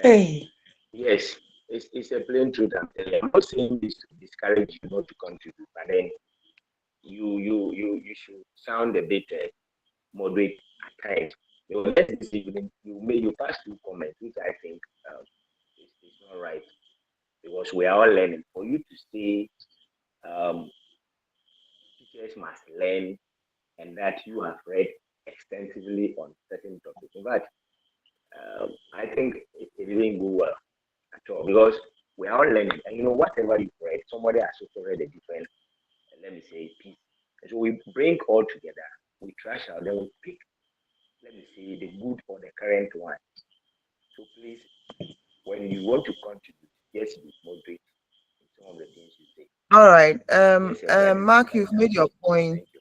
G: Hey.
E: yes, it's a plain truth. I'm not saying this to discourage you not to contribute, but then you should sound a bit moderate at times. This evening you pass 2 comments, which I think is not right, because we are all learning. For you to say teachers must learn and that you have read extensively on certain topics. In fact, I think it didn't go well at all, because we're all learning. And whatever you've read, somebody has also read a different, let me say, piece. And so we bring all together, we trash out, then we pick, let me say, the good or the current one. So please, when you want to contribute, just be moderate in some of the things you say.
A: All right.
E: Yes, exactly.
A: Mark, you've made your point.
E: Thank you.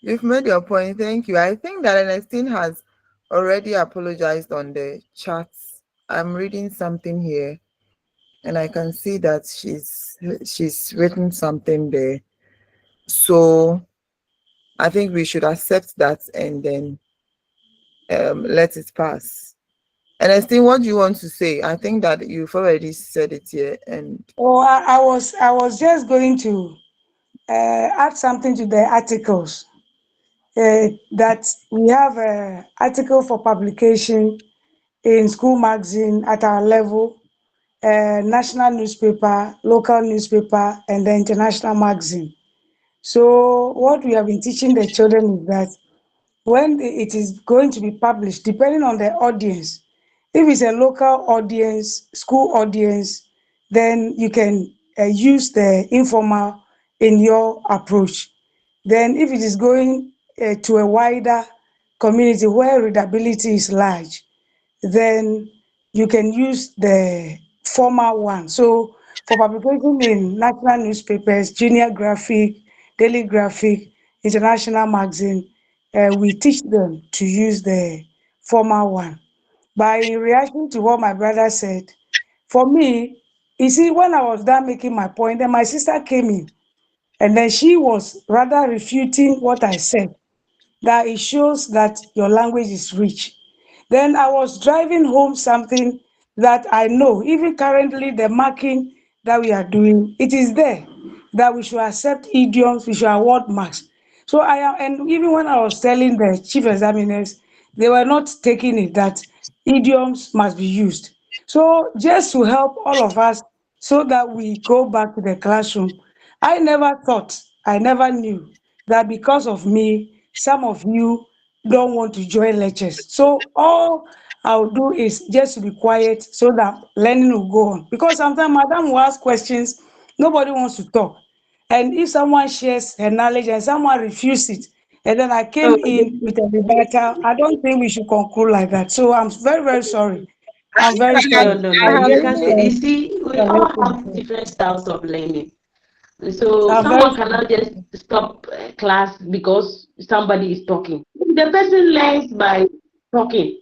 A: You've made your point. Thank you. I think that Ernestine has already apologized on the chats. I'm reading something here, and I can see that she's written something there. So I think we should accept that and then let it pass. Ernestine, what do you want to say? I think that you've already said it here, and
G: Oh, I was just going to add something to the articles. That we have an article for publication in school magazine at our level, national newspaper, local newspaper, and the international magazine. So what we have been teaching the children is that when it is going to be published, depending on the audience, if it's a local audience, school audience, then you can use the informal in your approach. Then if it is going to a wider community where readability is large, then you can use the formal one. So for publication in national newspapers, junior graphic, daily graphic, international magazine, we teach them to use the formal one. But in reaction to what my brother said, for me, you see, when I was done making my point, then my sister came in and then she was rather refuting what I said, that it shows that your language is rich. Then I was driving home something that I know, even currently, the marking that we are doing, it is there that we should accept idioms, we should award marks. So I am, and even when I was telling the chief examiners, they were not taking it that idioms must be used. So just to help all of us so that we go back to the classroom, I never thought, I never knew that because of me, some of you don't want to join lectures. So all I'll do is just to be quiet so that learning will go on. Because sometimes madam will ask questions, nobody wants to talk. And if someone shares her knowledge and someone refuses it, and then I came in with a rebuttal, I don't think we should conclude like that. So I'm very, very sorry. I'm very
B: No,
G: sorry.
B: no,
G: I
B: no. You
G: just
B: can't say. You see, we all have different styles of learning. So
G: I'm very
B: someone cannot just stop class because somebody is talking. The person learns by talking.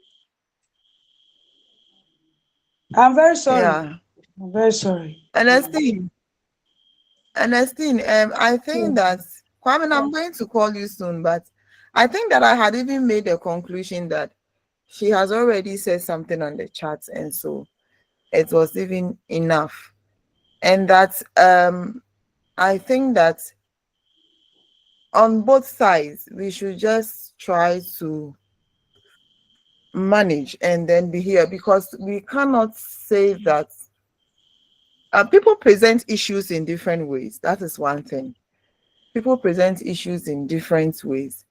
G: I'm very sorry.
A: yeah.
G: I'm very sorry.
A: Ernestine, I think that Kwame, I'm going to call you soon, but I think that I had even made a conclusion that she has already said something on the chat, and so it was even enough. And that I think that on both sides we should just try to manage and then be here, because we cannot say that people present issues in different ways. That is one thing. People present issues in different ways.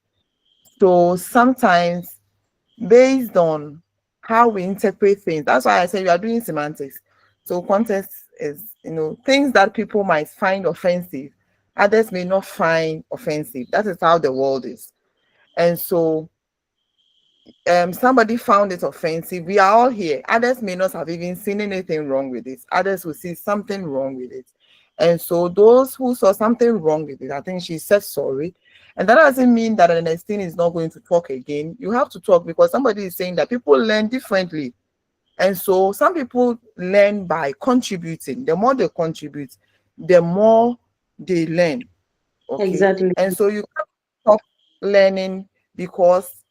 A: So sometimes, based on how we interpret things, that's why I say we are doing semantics. So context is, things that people might find offensive, others may not find offensive. That is how the world is. And so somebody found it offensive. We are all here. Others may not have even seen anything wrong with it. Others will see something wrong with it. And so those who saw something wrong with it, I think she said sorry. And that doesn't mean that Ernestine is not going to talk again. You have to talk, because somebody is saying that people learn differently. And so some people learn by contributing. The more they contribute, the more they learn. Okay.
F: Exactly.
A: And so you can't stop learning because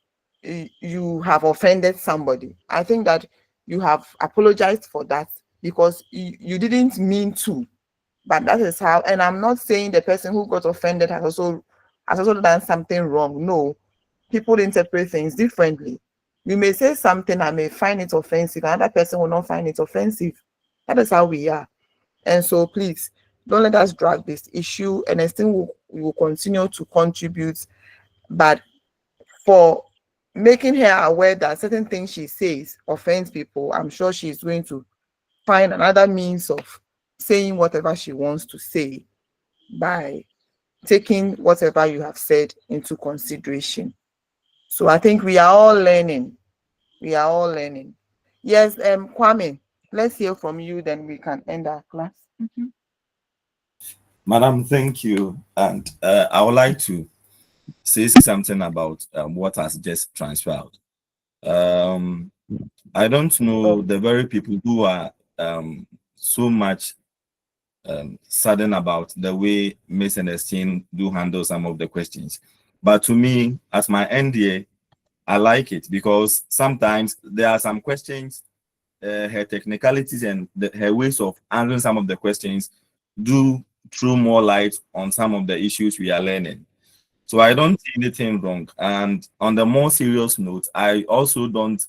A: you have offended somebody. I think that you have apologized for that because you didn't mean to. But that is how, and I'm not saying the person who got offended has also done something wrong. No, people interpret things differently. You may say something, I may find it offensive, another person will not find it offensive. That is how we are. And so please don't let us drag this issue. And I think we will continue to contribute, but for making her aware that certain things she says offends people, I'm sure she's going to find another means of saying whatever she wants to say by taking whatever you have said into consideration. So I think we are all learning. We are all learning. Yes, Kwame, let's hear from you, then we can end our class.
I: Madam, thank you. And I would like to say something about what has just transpired. I don't know the very people who are so much saddened about the way Miss Ernestine do handle some of the questions. But to me, as my NDA, I like it because sometimes there are some questions, her technicalities and her ways of answering some of the questions do throw more light on some of the issues we are learning. So I don't see anything wrong. And on the more serious note, I also don't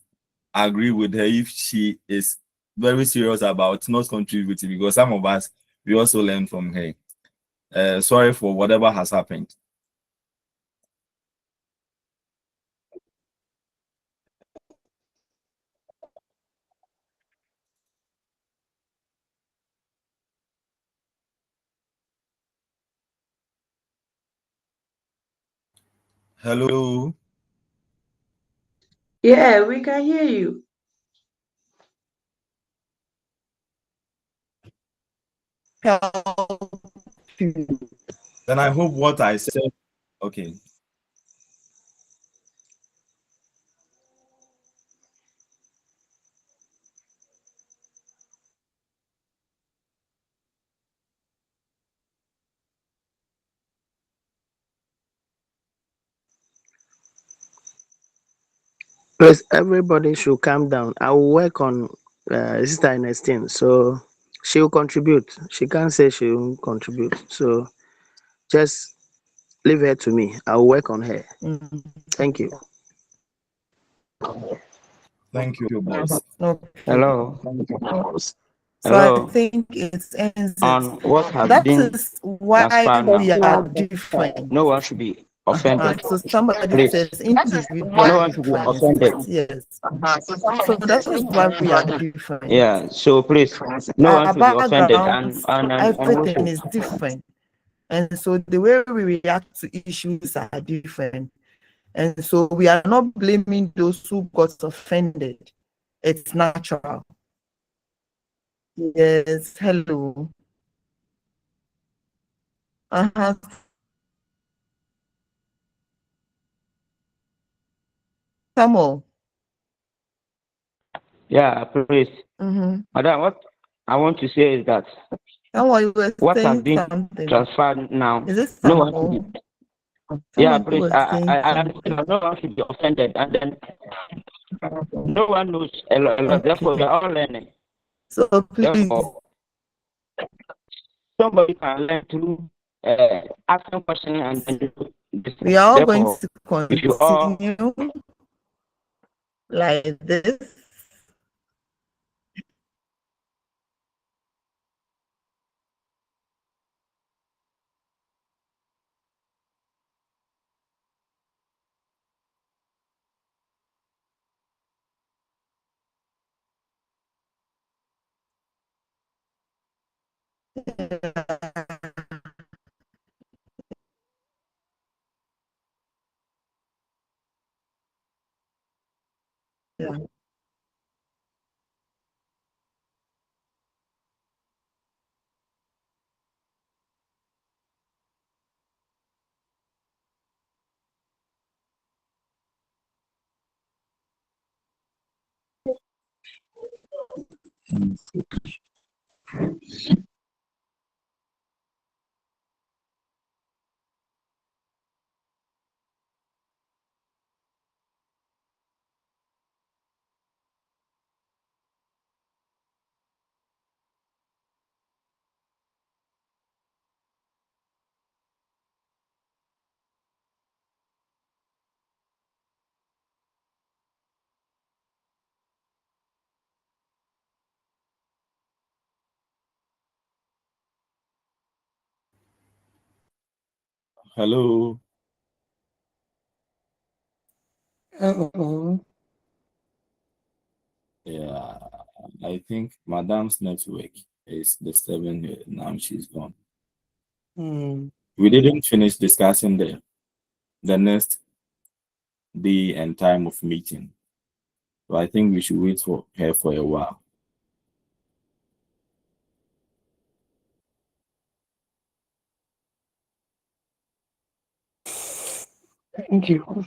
I: agree with her if she is very serious about not contributing, because some of us, we also learn from her. Sorry for whatever has happened. Hello.
H: Yeah, we can hear you.
A: Help you.
I: Then I hope what I said, okay.
J: Please, everybody should calm down. I will work on Sister Ernestine, so she will contribute. She can't say she won't contribute. So just leave her to me. I will work on her. Thank you.
I: Thank you, boss.
A: No
J: Hello.
A: problem. So I
J: Hello.
A: think it ends
J: On
A: it.
J: what has
A: That
J: been
A: is why
J: transferred
A: we
J: now,
A: are different.
J: no one should be offended.
A: So somebody
J: Please.
A: says
J: No
A: individual
J: one should be offended.
A: differences. Yes. So that is why we are different.
J: Yeah, so please, no one
A: Our
J: should be offended.
A: backgrounds,
J: And
A: everything
J: also,
A: is different. And so the way we react to issues are different. And so we are not blaming those who got offended. It's natural. Yes, hello. Uh-huh. Samuel.
J: yeah, please.
A: Mm-hmm.
J: Madam, what I want to say is that
A: Samuel, you were
J: what has
A: saying
J: been
A: something.
J: transferred now,
A: Is it
J: no one should
A: Samuel?
J: be. Yeah,
A: Someone
J: please.
A: was saying
J: I
A: something.
J: understand. No one should be offended, and then no one knows a lot. Therefore, we
A: Okay.
J: are all learning.
A: So please,
J: Therefore, somebody can learn through asking questions and then do this.
A: we are all going
J: Therefore,
A: to
J: if you all
A: continue like this. Yeah.
I: Hello.
A: Hello.
I: Yeah. I think Madam's network is disturbing her. Now she's gone. We didn't finish discussing the next day and time of meeting. So I think we should wait for her for a while.
G: Thank you.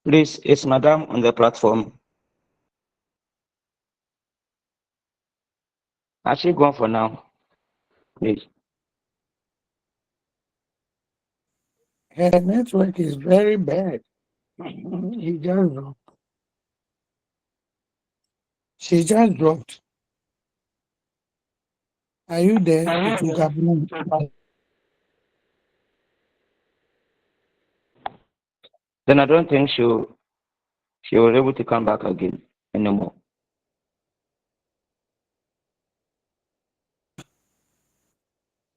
K: Please, is Madam on the platform? Has she gone for now? Please.
G: Her network is very bad. She just dropped. She just dropped. Are you there? It will happen.
K: Then I don't think she will be able to come back again anymore.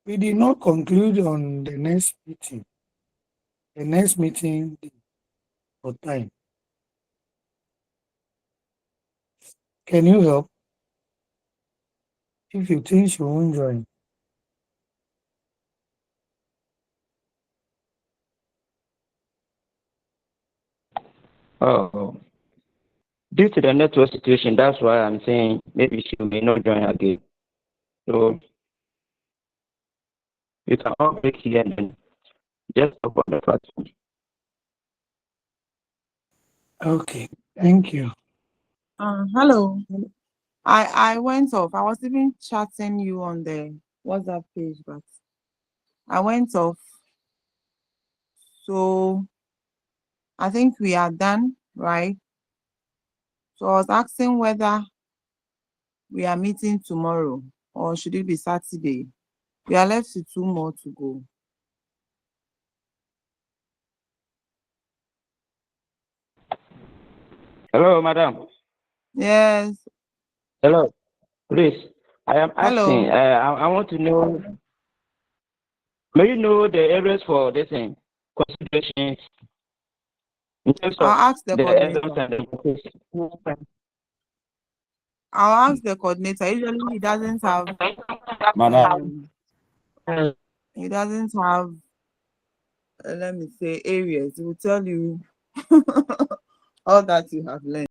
G: We did not conclude on the next meeting. The next meeting for time. Can you help? If you think she won't join.
K: Oh, due to the network situation, that's why I'm saying maybe she may not join again. So you can all break here and then just talk on the platform.
G: Okay, thank you.
A: Hello. I went off. I was even chatting you on the WhatsApp page, but I went off. So I think we are done, right? So I was asking whether we are meeting tomorrow or should it be Saturday? We are left with 2 more to go.
K: Hello, Madam.
A: Yes.
K: Hello. Please, I am
A: Hello.
K: asking. I want to know. May you know the areas for this thing, considerations in terms of
A: I'll ask the
K: the
A: coordinator.
K: exams and the application?
A: I'll ask the coordinator. Usually he doesn't have
I: Madam,
A: he doesn't have let me say areas. He will tell you all that you have learned.